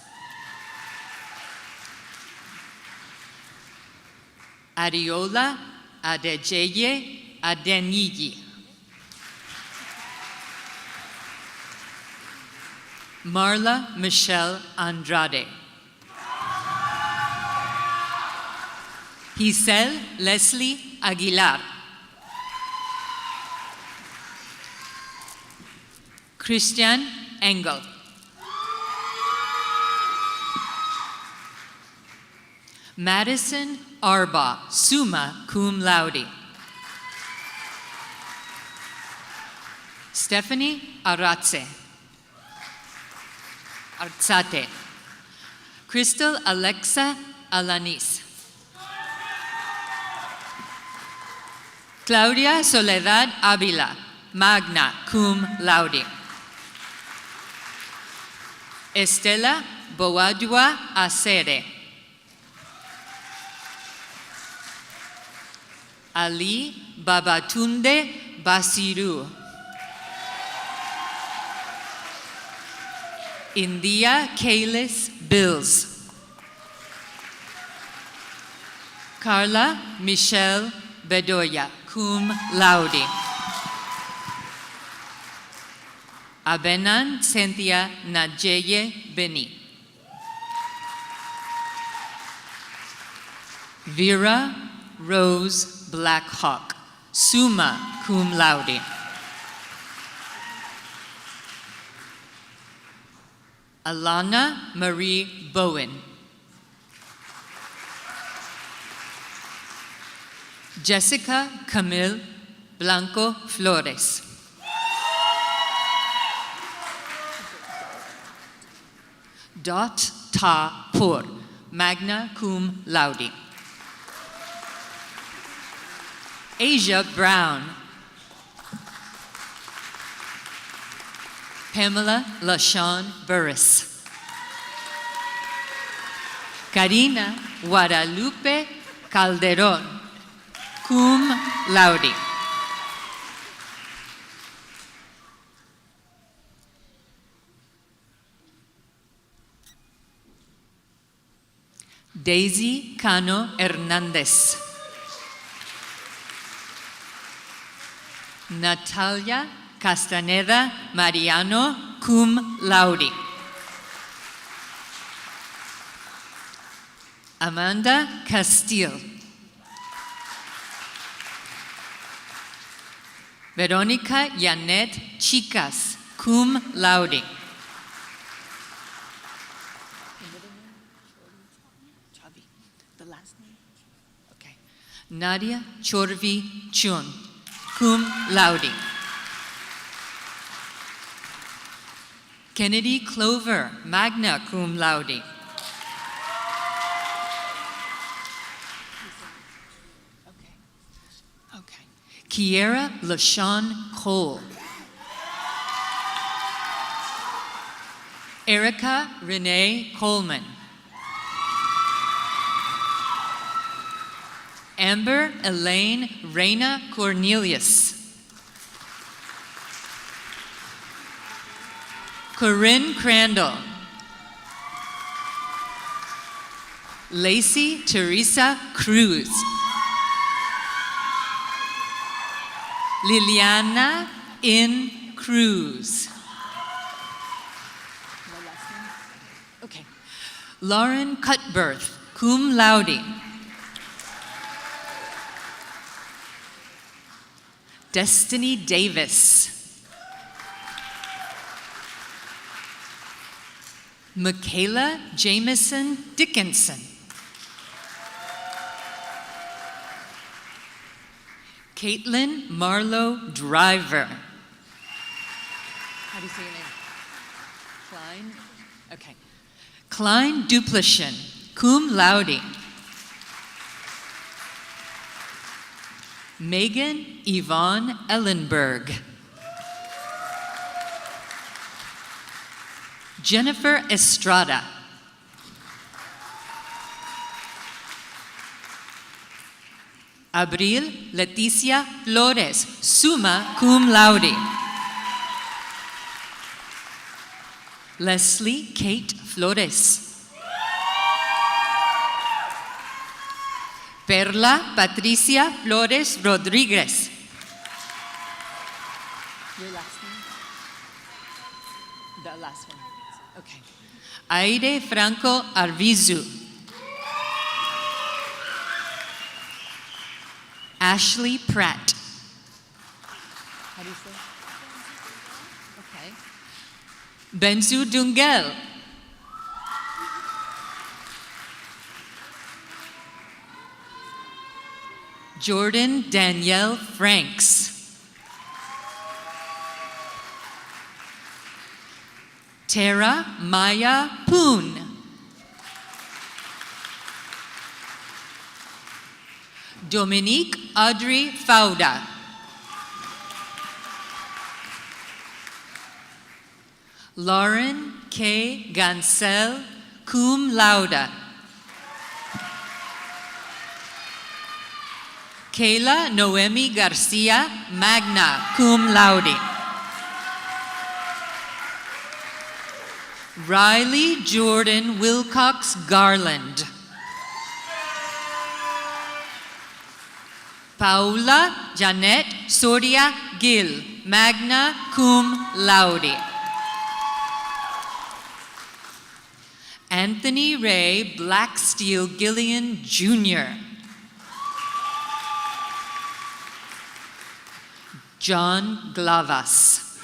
Adiola Adejeye Adeniji. Marla Michelle Andrade. Giselle Leslie Aguilar. Christian Engel. Madison Arba, summa cum laude. Stephanie Arzate. Crystal Alexa Alanis. Claudia Soledad Avila, magna cum laude. Estela Boadua Acere. Ali Babatunde Basiru. India Kalis Bills. Carla Michelle Bedoya, cum laude. Abenan Cynthia Najeye Beni. Vera Rose Blackhawk, summa cum laude. Alana Marie Bowen. Jessica Camille Blanco Flores. Dot Ta Por, magna cum laude. Asia Brown. Pamela LaShawn Burris. Karina Guadalupe Calderon, cum laude. Daisy Cano Hernandez. Natalia Castaneda Mariano, cum laude. Amanda Castile. Veronica Yanet Chicas, cum laude. The last name? Okay. Nadia Chorvi Chun, cum laude. Kennedy Clover, magna cum laude. Okay. Kiera LaShawn Cole. Erica Renee Coleman. Amber Elaine Reyna Cornelius. Corinne Crandall. Lacey Teresa Cruz. Liliana In Cruz. Okay. Lauren Cutbirth, cum laude. Destiny Davis. Michaela Jameson Dickinson. Caitlin Marlowe Driver. How do you say your name? Klein? Okay. Klein Duplichin, cum laude. Megan Yvonne Ellenberg. Jennifer Estrada. Abril Leticia Flores, summa cum laude. Leslie Kate Flores. Perla Patricia Flores Rodriguez. Your last name? The last one. Okay. Aire Franco Arvizu. Ashley Pratt. How do you say? Okay. Benzu Dungel. Jordan Danielle Franks. Tara Maya Poon. Dominique Audrey Fauda. Lauren K. Gansel, cum laude. Kayla Noemi Garcia, magna cum laude. Riley Jordan Wilcox Garland. Paula Janet Soria Gil, magna cum laude. Anthony Ray Blacksteel Gillian Jr. John Glavas.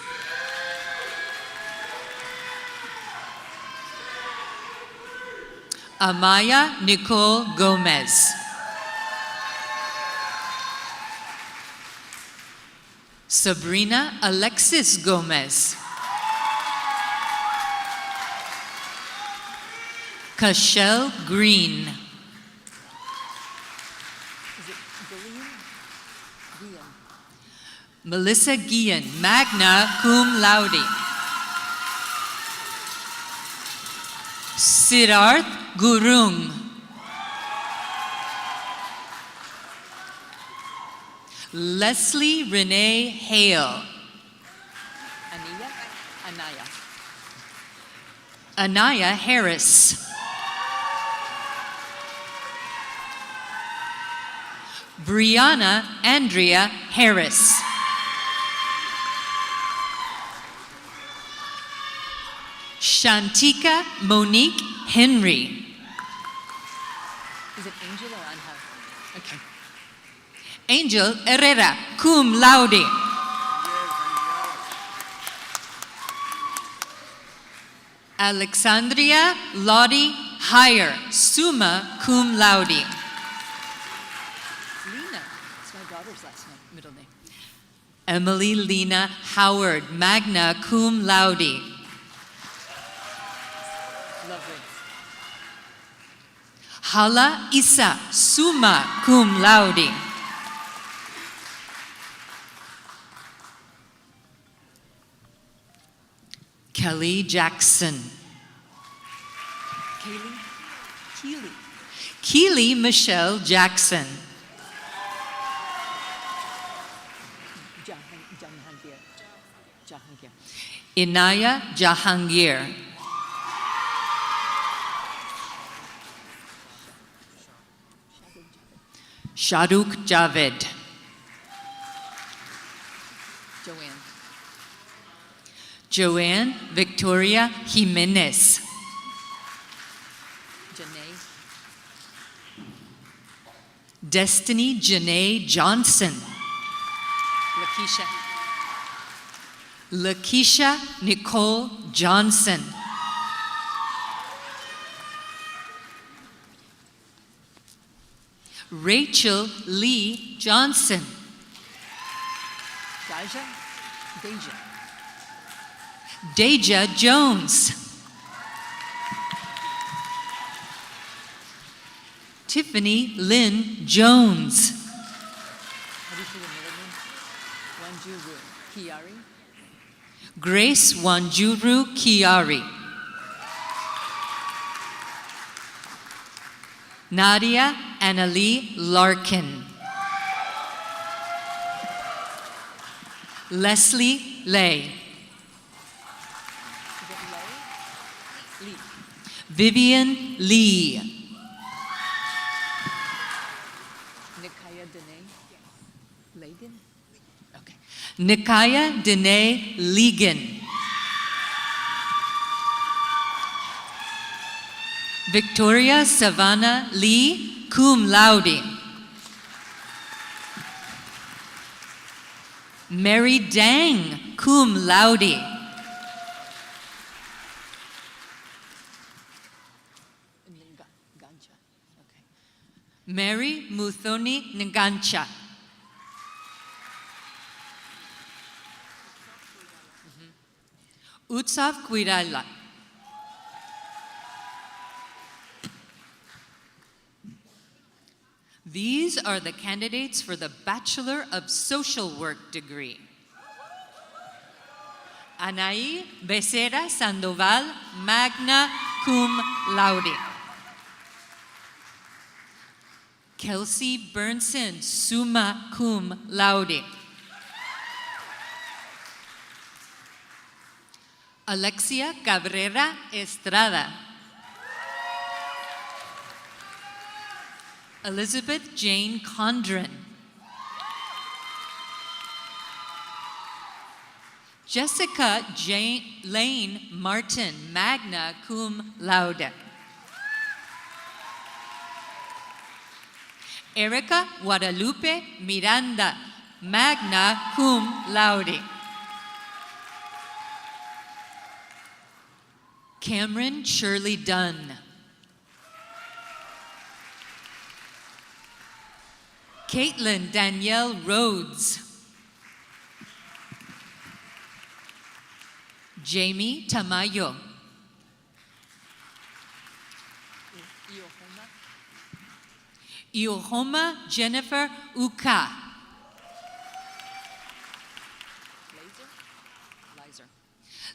Amaya Nicole Gomez. Sabrina Alexis Gomez. Cashel Green. Melissa Guillen, magna cum laude. Siddharth Gurung. Leslie Renee Hale. Anaya Harris. Brianna Andrea Harris. Shantika Monique Henry. Is it Angel or Angel? Okay. Angel Herrera, cum laude. Alexandria Lottie Heyer, summa cum laude. Lena, it's my daughter's last name, middle name. Emily Lena Howard, magna cum laude. Lovely. Hala Isa, summa cum laude. Kelly Jackson. Keely Michelle Jackson. Inaya Jahangir. Shaduk Javed. Joanne Victoria Jimenez. Destiny Janae Johnson. Lakeisha Nicole Johnson. Rachel Lee Johnson. Deja Jones. Tiffany Lynn Jones. How do you say the middle name? Wanjuru Kiari. Grace Wanjuru Kiari. Nadia Annalie Larkin. Leslie Lay. Vivian Lee. Nikaya Dene Legan? Okay. Nikaya Dene Legan. Victoria Savannah Lee, cum laude. Mary Dang, cum laude. Mary Muthoni Ngancha. Utsav Quirala. These are the candidates for the Bachelor of Social Work degree. Anaí Becerra Sandoval, magna cum laude. Kelsey Burnson, summa cum laude. Alexia Cabrera Estrada. Elizabeth Jane Condren. Jessica Lane Martin, magna cum laude. Erica Guadalupe Miranda, magna cum laude. Cameron Shirley Dunn. Caitlin Danielle Rhodes. Jamie Tamayo. Iohoma Jennifer Uka.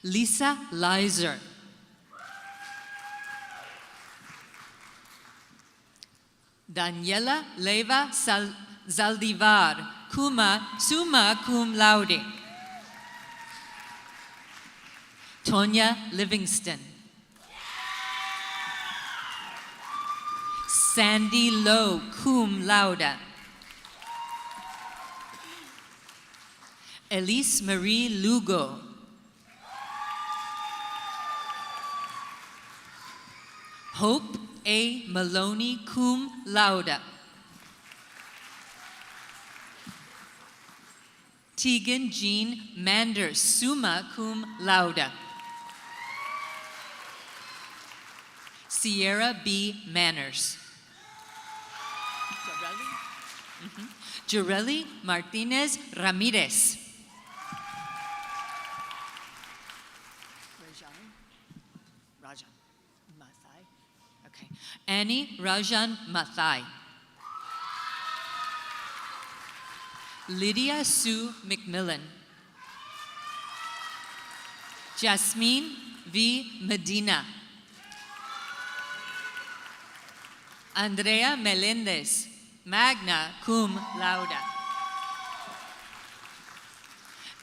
Lisa Lizer. Daniela Leva Zaldivar, summa cum laude. Tonya Livingston. Sandy Lowe, cum laude. Elise Marie Lugo. Hope A. Maloney, cum laude. Tegan Jean Manders, summa cum laude. Sierra B. Manners. Jareli Martinez Ramirez. Rajan Mathai. Okay. Annie Rajan Mathai. Lydia Sue McMillan. Jasmine V. Medina. Andrea Melendez, magna cum laude.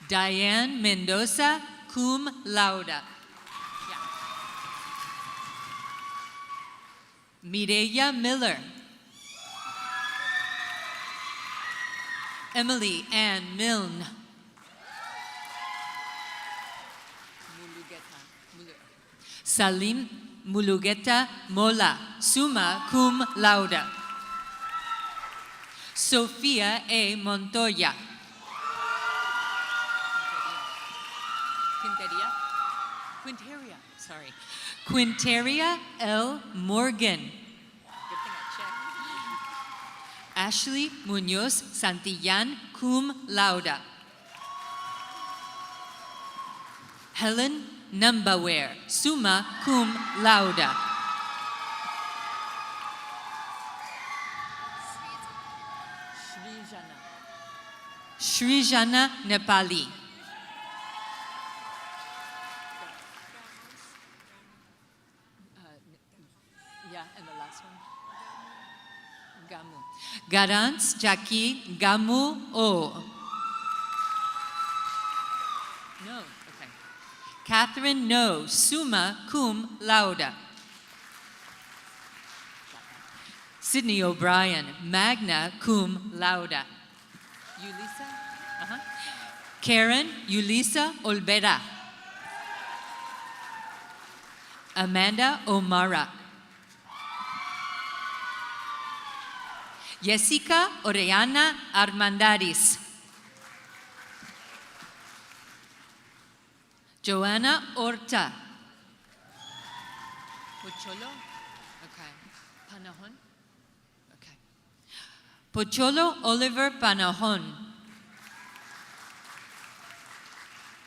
Diane Mendoza, cum laude. Mireya Miller. Emily Ann Milne. Salim Mulugeta Mola, summa cum laude. Sofia A. Montoya. Quinteria L. Morgan. Good thing I checked. Ashley Munoz Santillan, cum laude. Helen Numbaware, summa cum laude. Srijana Nepali. And the last one? Gamu. Garance Jackie Gamu O. No, okay. Catherine No, summa cum laude. Sydney O'Brien, magna cum laude. Ulisa? Karen Ulisa Olvera. Amanda O'Mara. Jessica Orellana Armandaris. Joanna Horta. Pocholo? Okay. Panahon? Okay. Pocholo Oliver Panahon.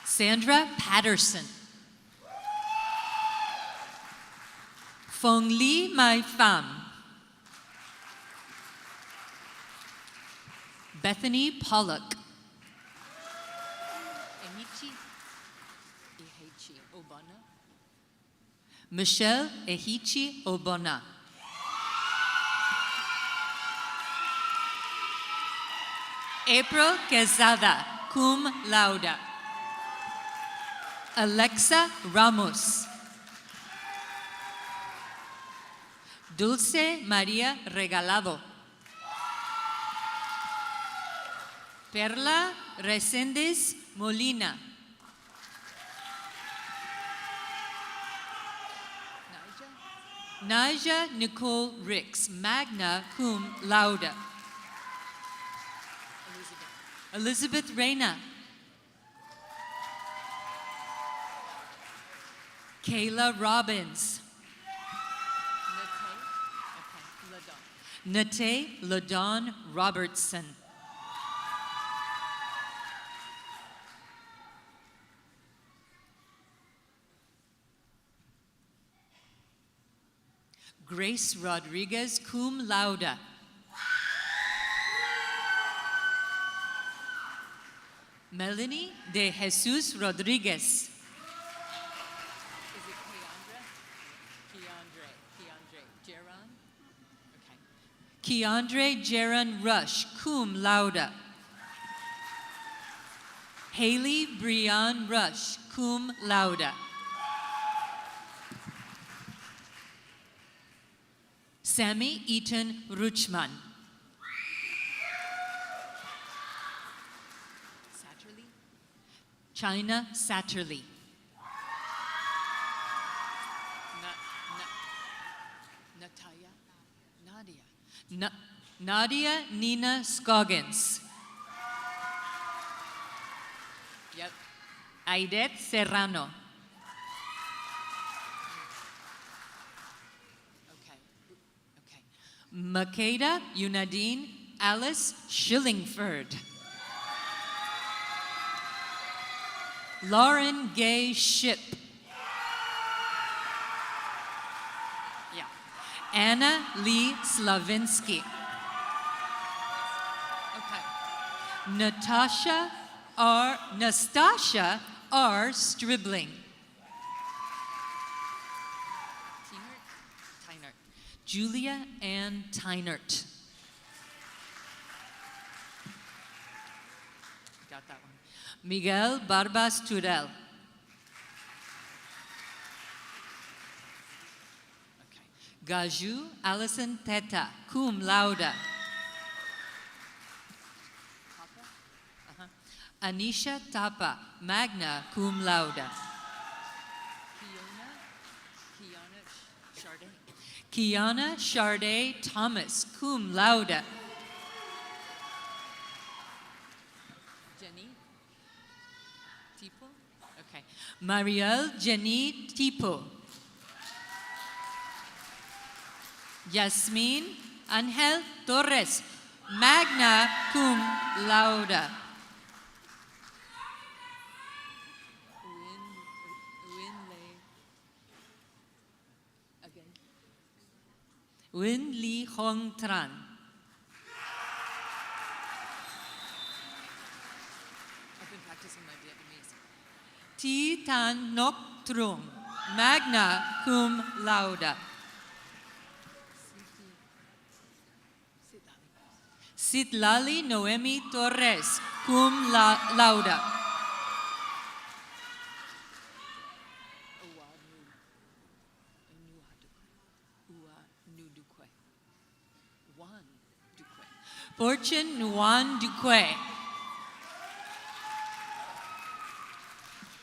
Sandra Patterson. Fong Li Mai Pham. Bethany Pollock. Ehichi Obona. Michelle Ehichi Obona. April Quezada, cum laude. Alexa Ramos. Dulce María Regalado. Perla Reséndez Molina. Naija Nicole Ricks, magna cum laude. Elizabeth Reyna. Kayla Robbins. Nate Ladon Robertson. Grace Rodriguez, cum laude. Melanie de Jesus Rodriguez. Is it Keandre? Jaron? Okay. Keandre Jaron Rush, cum laude. Haley Brian Rush, cum laude. Sammy Eaton Ruchman. China Satterley. Nadia Nina Scoggins. Yep. Aidet Serrano. Okay. Makeda Yunadine Alice Schillingford. Lauren Gay Ship. Yeah. Anna Lee Slavinsky. Okay. Nastasia R. Stribling. Tynert. Julia Ann Tynert. Got that one. Miguel Barbas Turel. Okay. Gaju Alison Teta, cum laude. Anisha Tapa, magna cum laude. Kiana Charday Thomas, cum laude. Jenny Tipo? Okay. Marielle Jenny Tipo. Yasmin Angel Torres, magna cum laude. Win Lee Hong Tran. I've been practicing my Vietnamese. Thi Tan Ngoc Trung, magna cum laude. Sitlali Noemi Torres, cum laude. Fortune Nguyen Duque.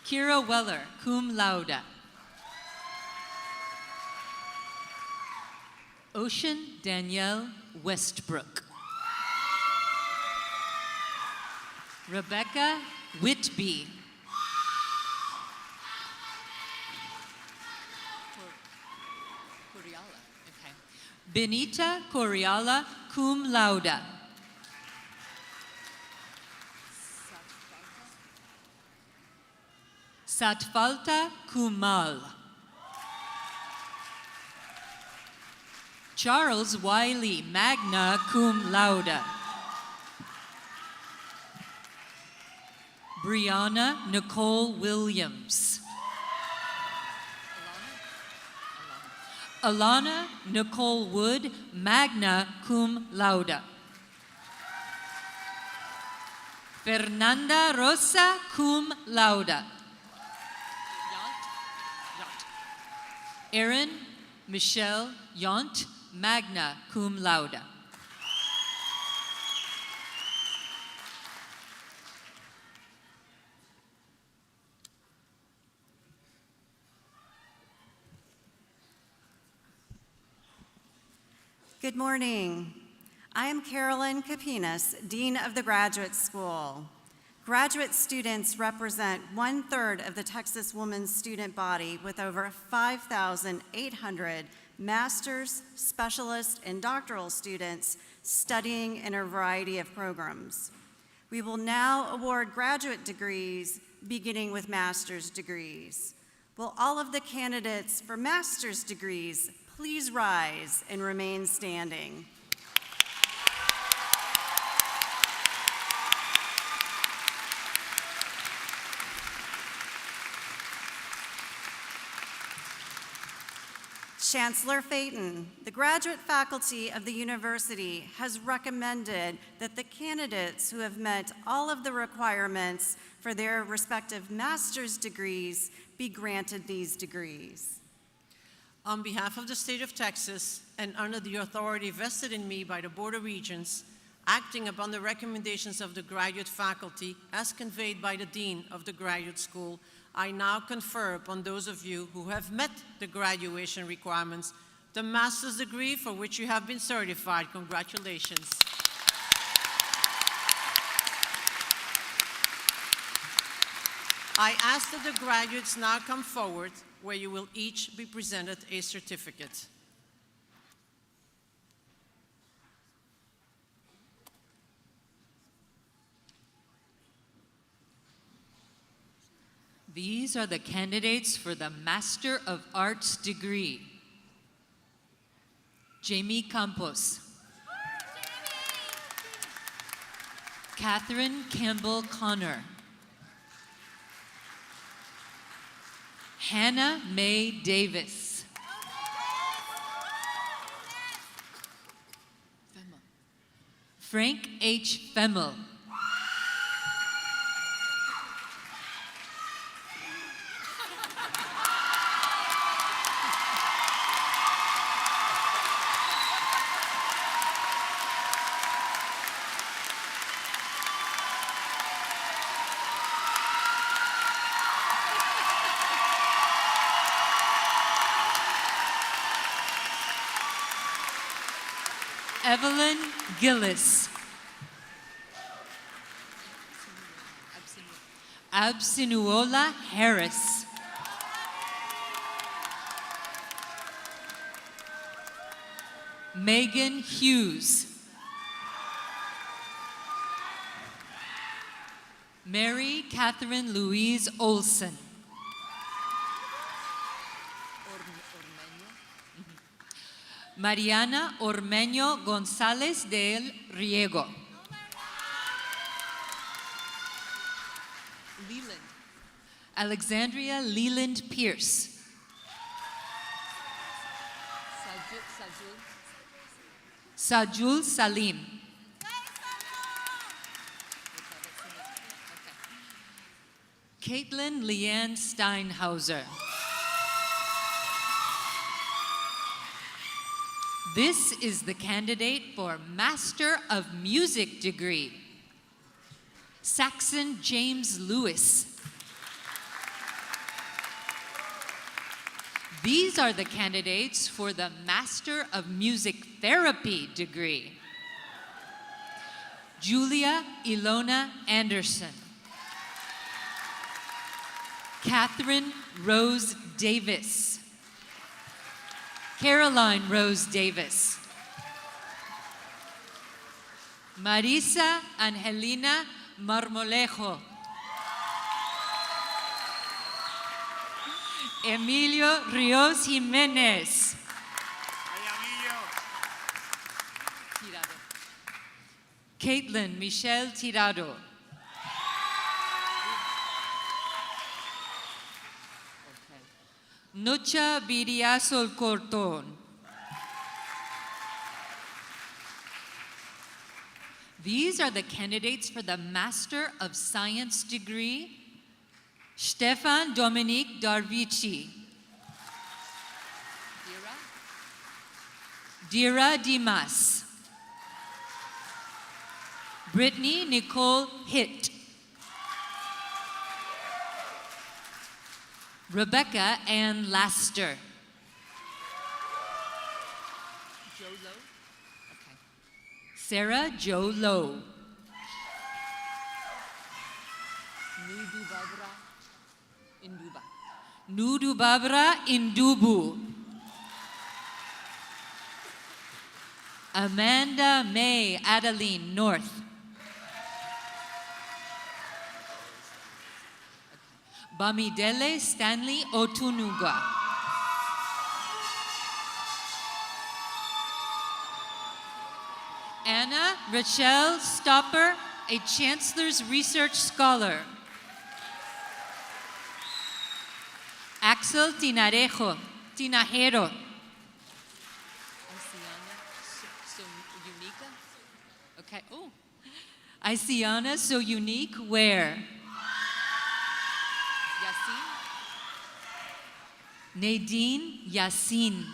Kira Weller, cum laude. Ocean Danielle Westbrook. Rebecca Whitby. Coriala, okay. Benita Coriala, cum laude. Satfalta Kumal. Charles Wiley, magna cum laude. Brianna Nicole Williams. Alana Nicole Wood, magna cum laude. Fernanda Rosa, cum laude. Erin Michelle Yont, magna cum laude. Good morning. I am Carolyn Capinas, Dean of the Graduate School. Graduate students represent 1/3 of the Texas Women's student body with over 5,800 master's, specialist, and doctoral students studying in a variety of programs. We will now award graduate degrees, beginning with master's degrees. Will all of the candidates for master's degrees please rise and remain standing? Chancellor Phaeton, the graduate faculty of the university has recommended that the candidates who have met all of the requirements for their respective master's degrees be granted these degrees. On behalf of the state of Texas and under the authority vested in me by the Board of Regents, acting upon the recommendations of the graduate faculty as conveyed by the Dean of the Graduate School, I now confer upon those of you who have met the graduation requirements the master's degree for which you have been certified. Congratulations. I ask that the graduates now come forward, where you will each be presented a certificate. These are the candidates for the Master of Arts degree. Jamie Campos. Catherine Campbell Connor. Hannah Mae Davis. Frank H. Femmel. Evelyn Gillis. Absinuola Harris. Megan Hughes. Mary Catherine Louise Olson. Mariana Ormeño González del Riego. Leland. Alexandria Leland Pierce. Sajul Salim. Caitlin Leanne Steinhauser. This is the candidate for Master of Music degree. Saxon James Lewis. These are the candidates for the Master of Music Therapy degree. Julia Ilona Anderson. Catherine Rose Davis. Caroline Rose Davis. Marisa Angelina Marmolejo. Emilio Rios Jimenez. Caitlin Michelle Tirado. Nucha Viriasol Corton. These are the candidates for the Master of Science degree. Stefan Dominique Darvici. Dira Dimas. Brittany Nicole Hitt. Rebecca Ann Laster. Joe Lowe? Okay. Sarah Jo Lowe. Nudu Babra Induba. Nudu Babra Indubu. Amanda May Adeline North. Bamidele Stanley Otunuga. Anna Rachel Stopper, a Chancellor's Research Scholar. Axel Tinajero. Okay. Oh. Isiana So Unique where? Nadine Yassin.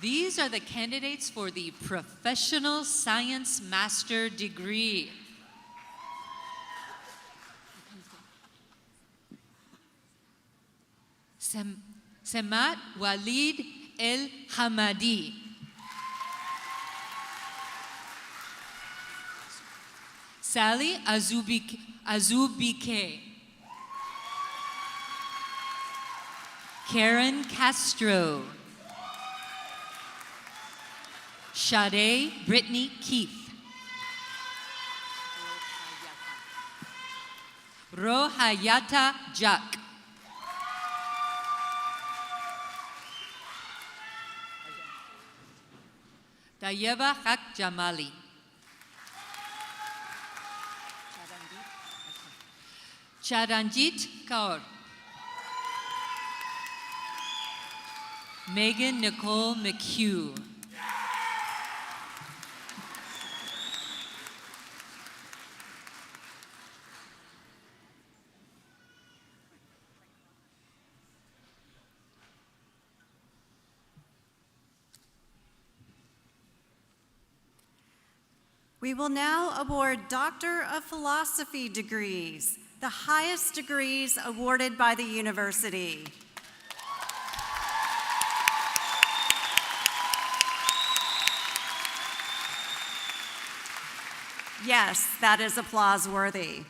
These are the candidates for the Professional Science Master degree. Semat Walid El Hamadi. Sally Azubike. Karen Castro. Sade Brittany Keith. Rohayata Jack. Tayeba Haq Jamali. Charanjit Kaur. Megan Nicole McHugh. We will now award Doctor of Philosophy degrees, the highest degrees awarded by the university. Yes, that is applause-worthy.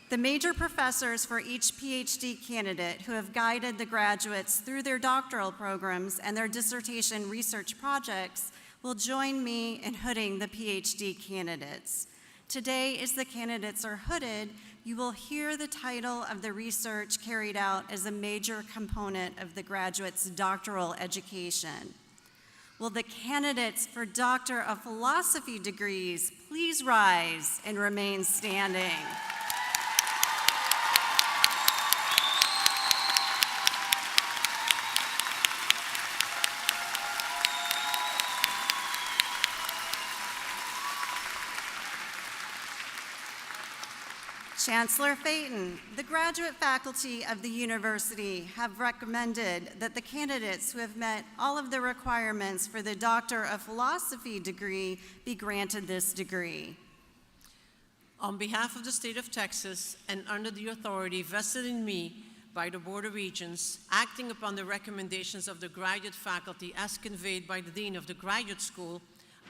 The major professors for each PhD candidate who have guided the graduates through their doctoral programs and their dissertation research projects will join me in hooding the PhD candidates. Today, as the candidates are hooded, you will hear the title of the research carried out as a major component of the graduate's doctoral education. Will the candidates for Doctor of Philosophy degrees please rise and remain standing? Chancellor Phaeton, the graduate faculty of the university have recommended that the candidates who have met all of the requirements for the Doctor of Philosophy degree be granted this degree. On behalf of the state of Texas and under the authority vested in me by the Board of Regents, acting upon the recommendations of the graduate faculty as conveyed by the Dean of the Graduate School,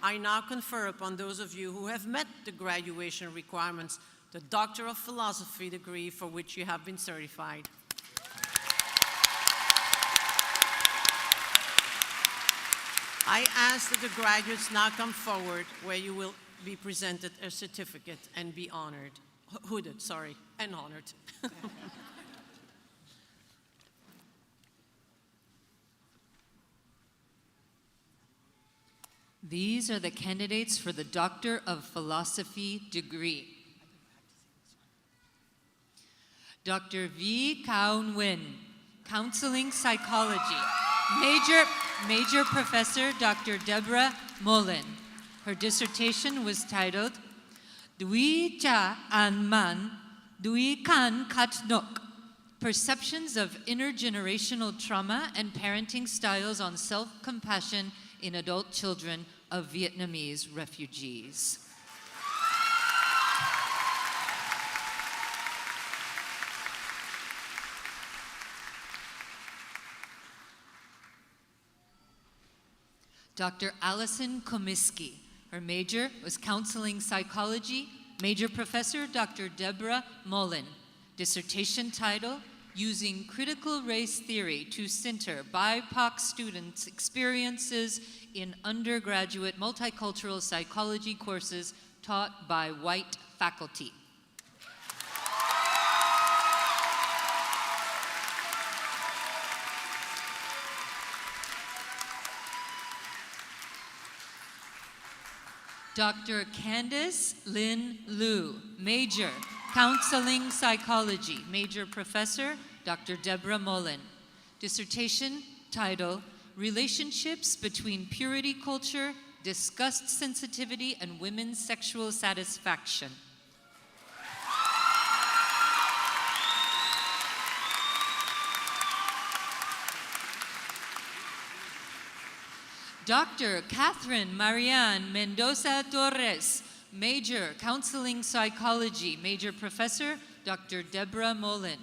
I now confer upon those of you who have met the graduation requirements the Doctor of Philosophy degree for which you have been certified. I ask that the graduates now come forward where you will be presented a certificate and be honored, hooded, sorry, and honored. These are the candidates for the Doctor of Philosophy degree. Dr. V. Kaun Nguyen, Counseling Psychology. Major Professor Dr. Deborah Mullen. Her dissertation was titled, Dwi Cha An Man, Dwi Kan Kat Nok, Perceptions of Intergenerational Trauma and Parenting Styles on Self-Compassion in Adult Children of Vietnamese Refugees. Dr. Allison Komisky. Her major was Counseling Psychology. Major Professor Dr. Deborah Mullen. Dissertation title, Using Critical Race Theory to Center BIPOC Students' Experiences in Undergraduate Multicultural Psychology Courses Taught by White Faculty. Dr. Candice Lynn Liu, Major, Counseling Psychology. Major Professor, Dr. Deborah Mullen. Dissertation title, Relationships Between Purity Culture, Disgust Sensitivity, and Women's Sexual Satisfaction. Dr. Catherine Marianne Mendoza Torres, Major, Counseling Psychology, Major Professor, Dr. Deborah Molin.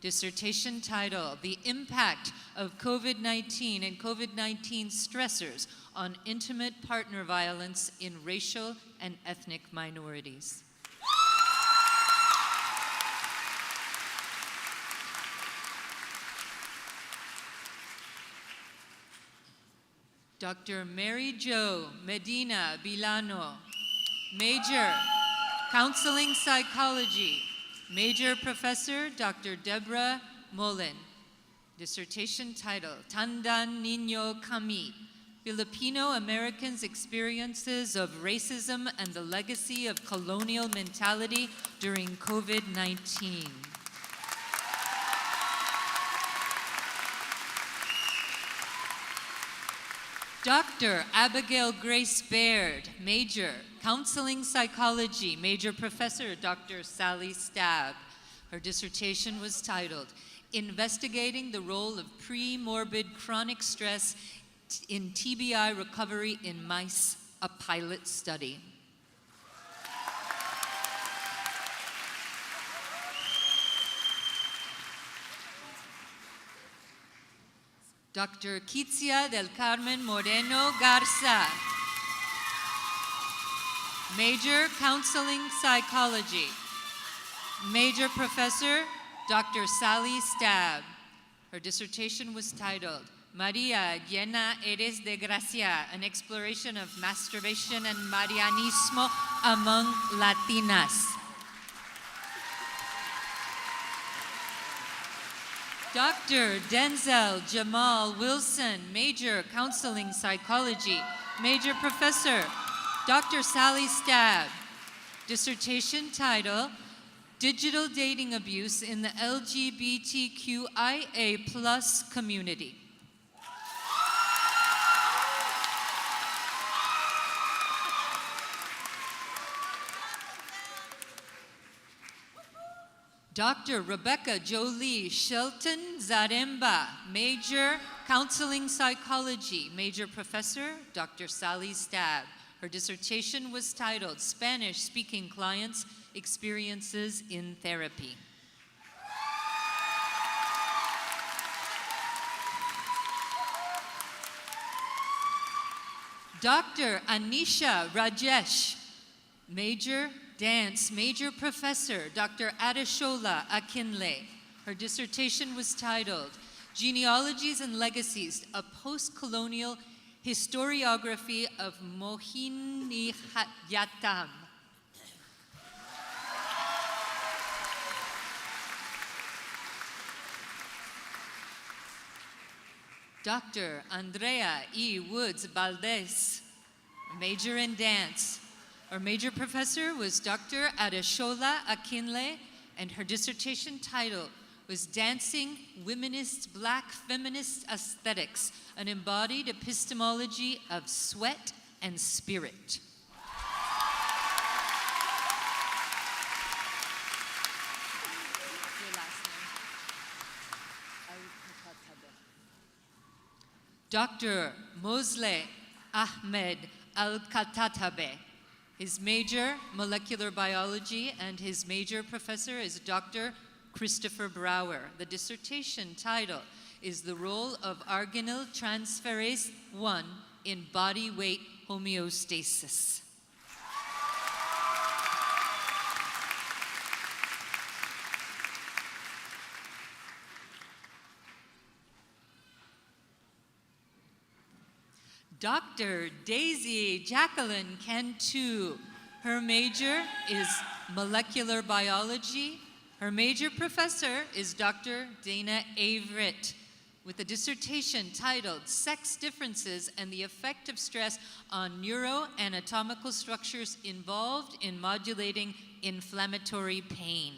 Dissertation title, The Impact of COVID-19 and COVID-19 Stressors on Intimate Partner Violence in Racial and Ethnic Minorities. Dr. Mary Jo Medina Bilano, Major, Counseling Psychology, Major Professor, Dr. Deborah Molin. Dissertation title, Tandaan Ninyo Kami, Filipino Americans' Experiences of Racism and the Legacy of Colonial Mentality During COVID-19. Dr. Abigail Grace Baird, Major, Counseling Psychology, Major Professor, Dr. Sally Stabb. Her dissertation was titled, Investigating the Role of Pre-Morbid Chronic Stress in TBI Recovery in Mice, a Pilot Study. Dr. Kitsia del Carmen Moreno Garza, Major, Counseling Psychology. Major Professor, Dr. Sally Stabb. Her dissertation was titled, Maria Llena Eres de Gracia, an exploration of masturbation and Marianismo among Latinas. Dr. Denzel Jamal Wilson, Major, Counseling Psychology. Major Professor, Dr. Sally Stabb. Dissertation title, Digital Dating Abuse in the LGBTQIA+ Community. Dr. Rebecca Jolie Shelton Zaremba, Major, Counseling Psychology. Major Professor, Dr. Sally Stabb. Her dissertation was titled, Spanish-Speaking Clients' Experiences in Therapy. Dr. Anisha Rajesh, Major, Dance, Major Professor, Dr. Adeshola Akinle. Her dissertation was titled, Genealogies and Legacies, a Post-Colonial Historiography of Mohiniyattam. Dr. Andrea E. Woods Valdez, Major in Dance. Our major professor was Dr. Adeshola Akinle, and her dissertation title was Dancing Womenist Black Feminist Aesthetics, an Embodied Epistemology of Sweat and Spirit. Dr. Mosle Ahmed Al-Katatabe. His major, molecular biology, and his major professor is Dr. Christopher Brower. The dissertation title is The Role of Arginyl Transferase 1 in Body Weight Homeostasis. Dr. Daisy Jacqueline Cantu. Her major is molecular biology. Her major professor is Dr. Dana Averitt, with a dissertation titled Sex Differences and the Effect of Stress on Neuroanatomical Structures Involved in Modulating Inflammatory Pain.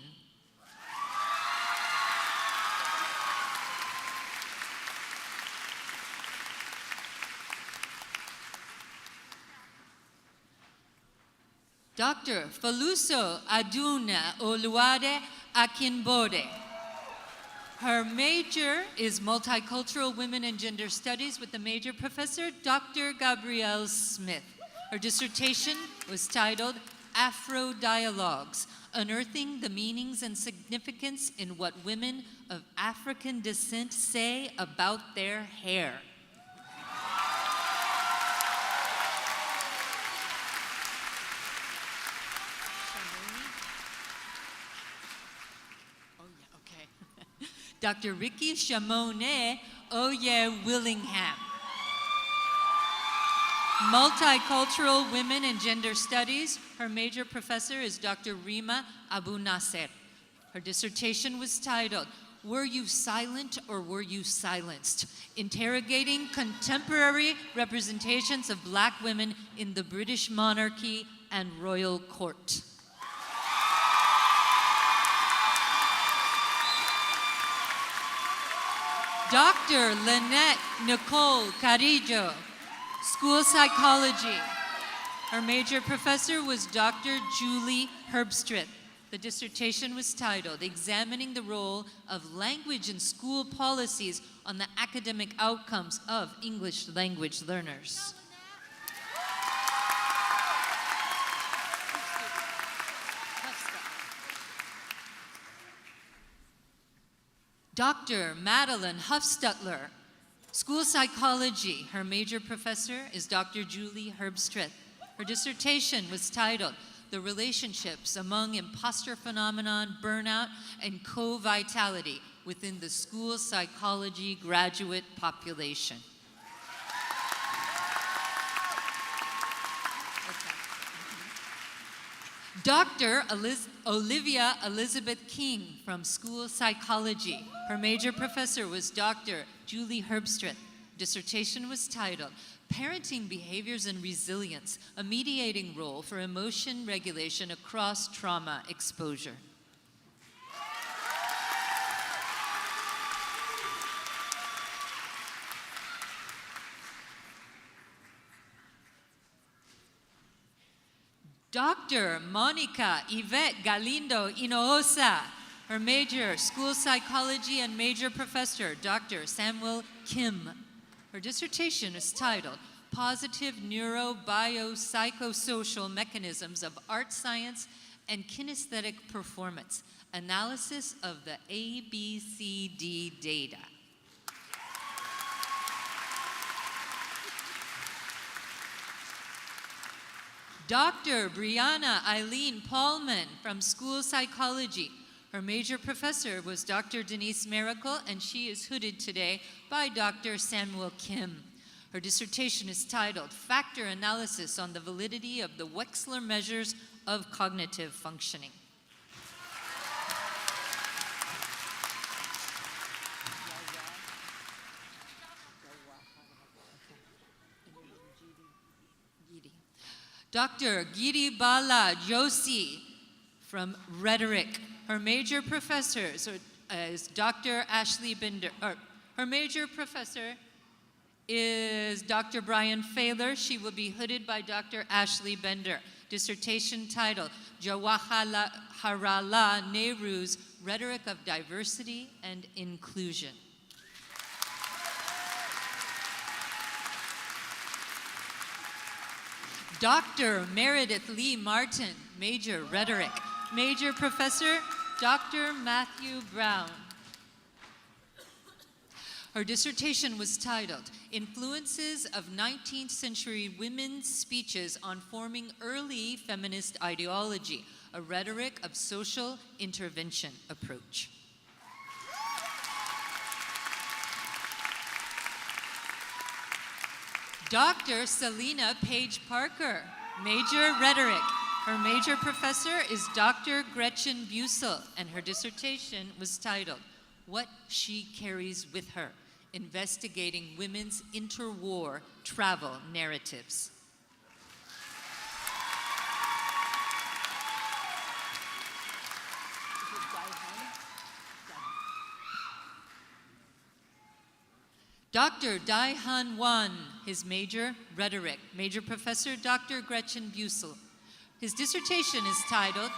Dr. Faluso Aduna Oluwade Akinbode. Her major is Multicultural Women and Gender Studies with the major professor, Dr. Gabrielle Smith. Her dissertation was titled Afro Dialogues, Unearthing the Meanings and Significance in What Women of African Descent Say About Their Hair. Dr. Ricky Chamonet Oye Willingham. Multicultural Women and Gender Studies. Her major professor is Dr. Rima Abu Nasser. Her dissertation was titled, Were You Silent or Were You Silenced? Interrogating Contemporary Representations of Black Women in the British Monarchy and Royal Court. Dr. Lynette Nicole Carillo, School Psychology. Her major professor was Dr. Julie Herbstritt. The dissertation was titled, Examining the Role of Language in School Policies on the Academic Outcomes of English Language Learners. Dr. Madeline Huffstutler, School Psychology. Her major professor is Dr. Julie Herbstritt. Her dissertation was titled, The Relationships Among Imposter Phenomenon, Burnout, and Co-Vitality Within the School Psychology Graduate Population. Dr. Olivia Elizabeth King from School Psychology. Her major professor was Dr. Julie Herbstritt. Dissertation was titled, Parenting Behaviors and Resilience, a Mediating Role for Emotion Regulation Across Trauma Exposure. Dr. Monica Yvette Galindo Hinojosa, her major, School Psychology and major professor, Dr. Samuel Kim. Her dissertation is titled, Positive Neurobiopsychosocial Mechanisms of Art Science and Kinesthetic Performance, Analysis of the ABCD Data. Dr. Brianna Eileen Paulman from School Psychology. Her major professor was Dr. Denise Miracle, and she is hooded today by Dr. Samuel Kim. Her dissertation is titled, Factor Analysis on the Validity of the Wechsler Measures of Cognitive Functioning. Dr. Giri Bala Joshi from Rhetoric. Her major professor is Dr. Ashley Bender. Her major professor is Dr. Brian Failer. She will be hooded by Dr. Ashley Bender. Dissertation title, Jawaharlal Nehru's Rhetoric of Diversity and Inclusion. Dr. Meredith Lee Martin, major, Rhetoric. Major professor, Dr. Matthew Brown. Her dissertation was titled, Influences of 19th Century Women's Speeches on Forming Early Feminist Ideology, a Rhetoric of Social Intervention Approach. Dr. Selena Page Parker, major, Rhetoric. Her major professor is Dr. Gretchen Bussel, and her dissertation was titled, What She Carries with Her, Investigating Women's Interwar Travel Narratives. Dr. Dai-Han Wan, his major, Rhetoric. Major professor, Dr. Gretchen Bussel. His dissertation is titled,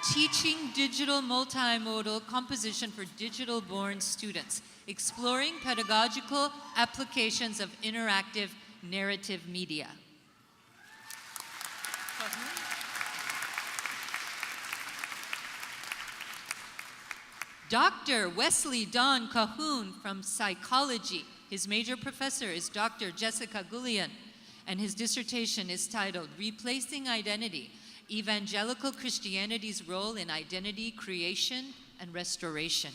Teaching Digital Multimodal Composition for Digital-Born Students, Exploring Pedagogical Applications of Interactive Narrative Media. Dr. Wesley Don Cahoon from Psychology. His major professor is Dr. Jessica Gullion, and his dissertation is titled Replacing Identity, Evangelical Christianity's Role in Identity Creation and Restoration.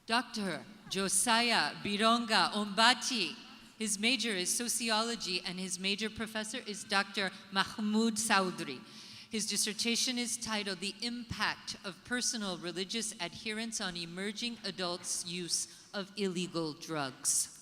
Dr. Josiah Bironga Ombati. His major is sociology and his major professor is Dr. Mahmoud Saudri. His dissertation is titled The Impact of Personal Religious Adherence on Emerging Adults' Use of Illegal Drugs.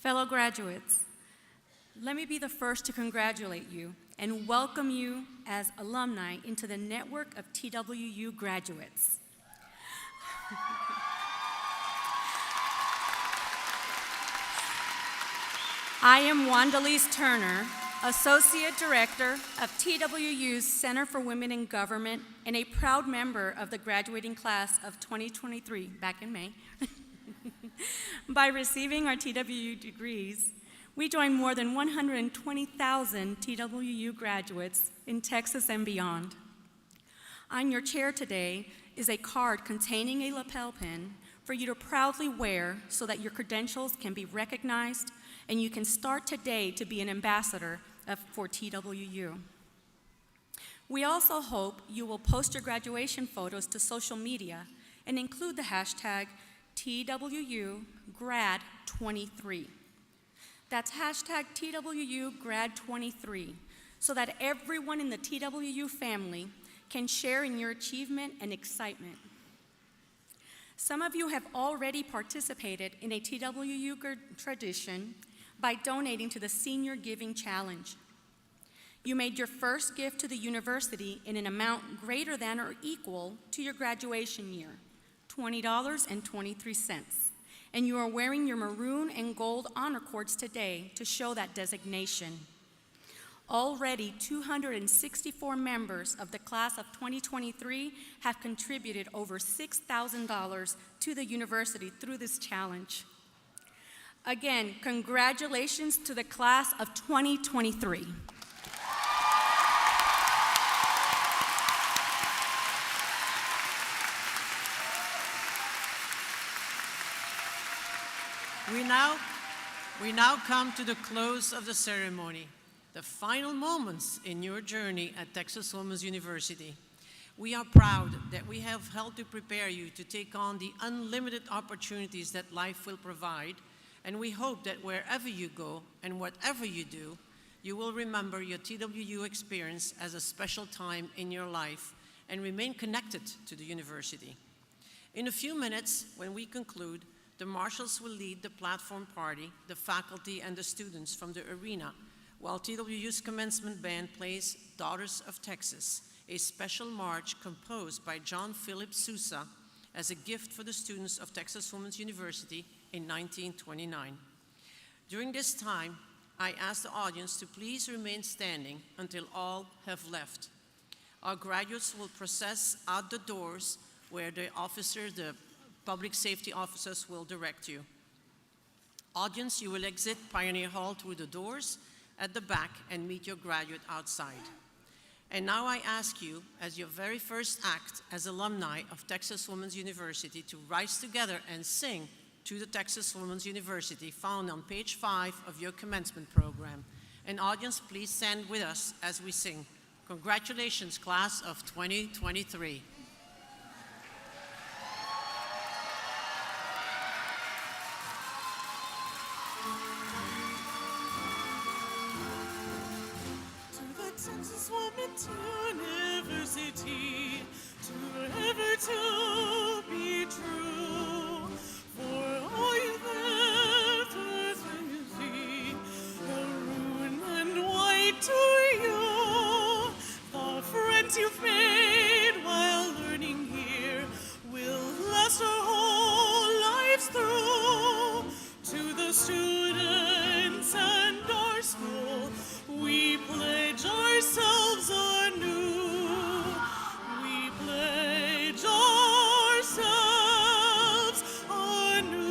Fellow graduates, let me be the first to congratulate you and welcome you as alumni into the network of TWU graduates. I am Wandalise Turner, Associate Director of TWU's Center for Women in Government and a proud member of the graduating class of 2023 back in May. By receiving our TWU degrees, we join more than 120,000 TWU graduates in Texas and beyond. On your chair today is a card containing a lapel pin for you to proudly wear so that your credentials can be recognized and you can start today to be an ambassador for TWU. We also hope you will post your graduation photos to social media and include the hashtag TWU Grad23. That's hashtag TWU Grad23 so that everyone in the TWU family can share in your achievement and excitement. Some of you have already participated in a TWU tradition by donating to the Senior Giving Challenge. You made your first gift to the university in an amount greater than or equal to your graduation year, $20.23, and you are wearing your maroon and gold honor cords today to show that designation. Already, 264 members of the class of 2023 have contributed over $6,000 to the university through this challenge. Again, congratulations to the class of 2023. We now come to the close of the ceremony, the final moments in your journey at Texas Women's University. We are proud that we have helped to prepare you to take on the unlimited opportunities that life will provide, and we hope that wherever you go and whatever you do, you will remember your TWU experience as a special time in your life and remain connected to the university. In a few minutes, when we conclude, the marshals will lead the platform party, the faculty, and the students from the arena, while TWU's commencement band plays Daughters of Texas, a special march composed by John Philip Sousa as a gift for the students of Texas Women's University in 1929. During this time, I ask the audience to please remain standing until all have left. Our graduates will process out the doors where the public safety officers will direct you. Audience, you will exit Pioneer Hall through the doors at the back and meet your graduate outside. And now I ask you, as your very first act as alumni of Texas Women's University, to rise together and sing to the Texas Women's University, found on page 5 of your commencement program. And audience, please stand with us as we sing. Congratulations, class of 2023. To the Texas Women's University, forever to be true. For all you've ever seen, maroon and white to you. The friends you've made while learning here will last our whole lives through. To the students and our school, we pledge ourselves anew. We pledge ourselves anew.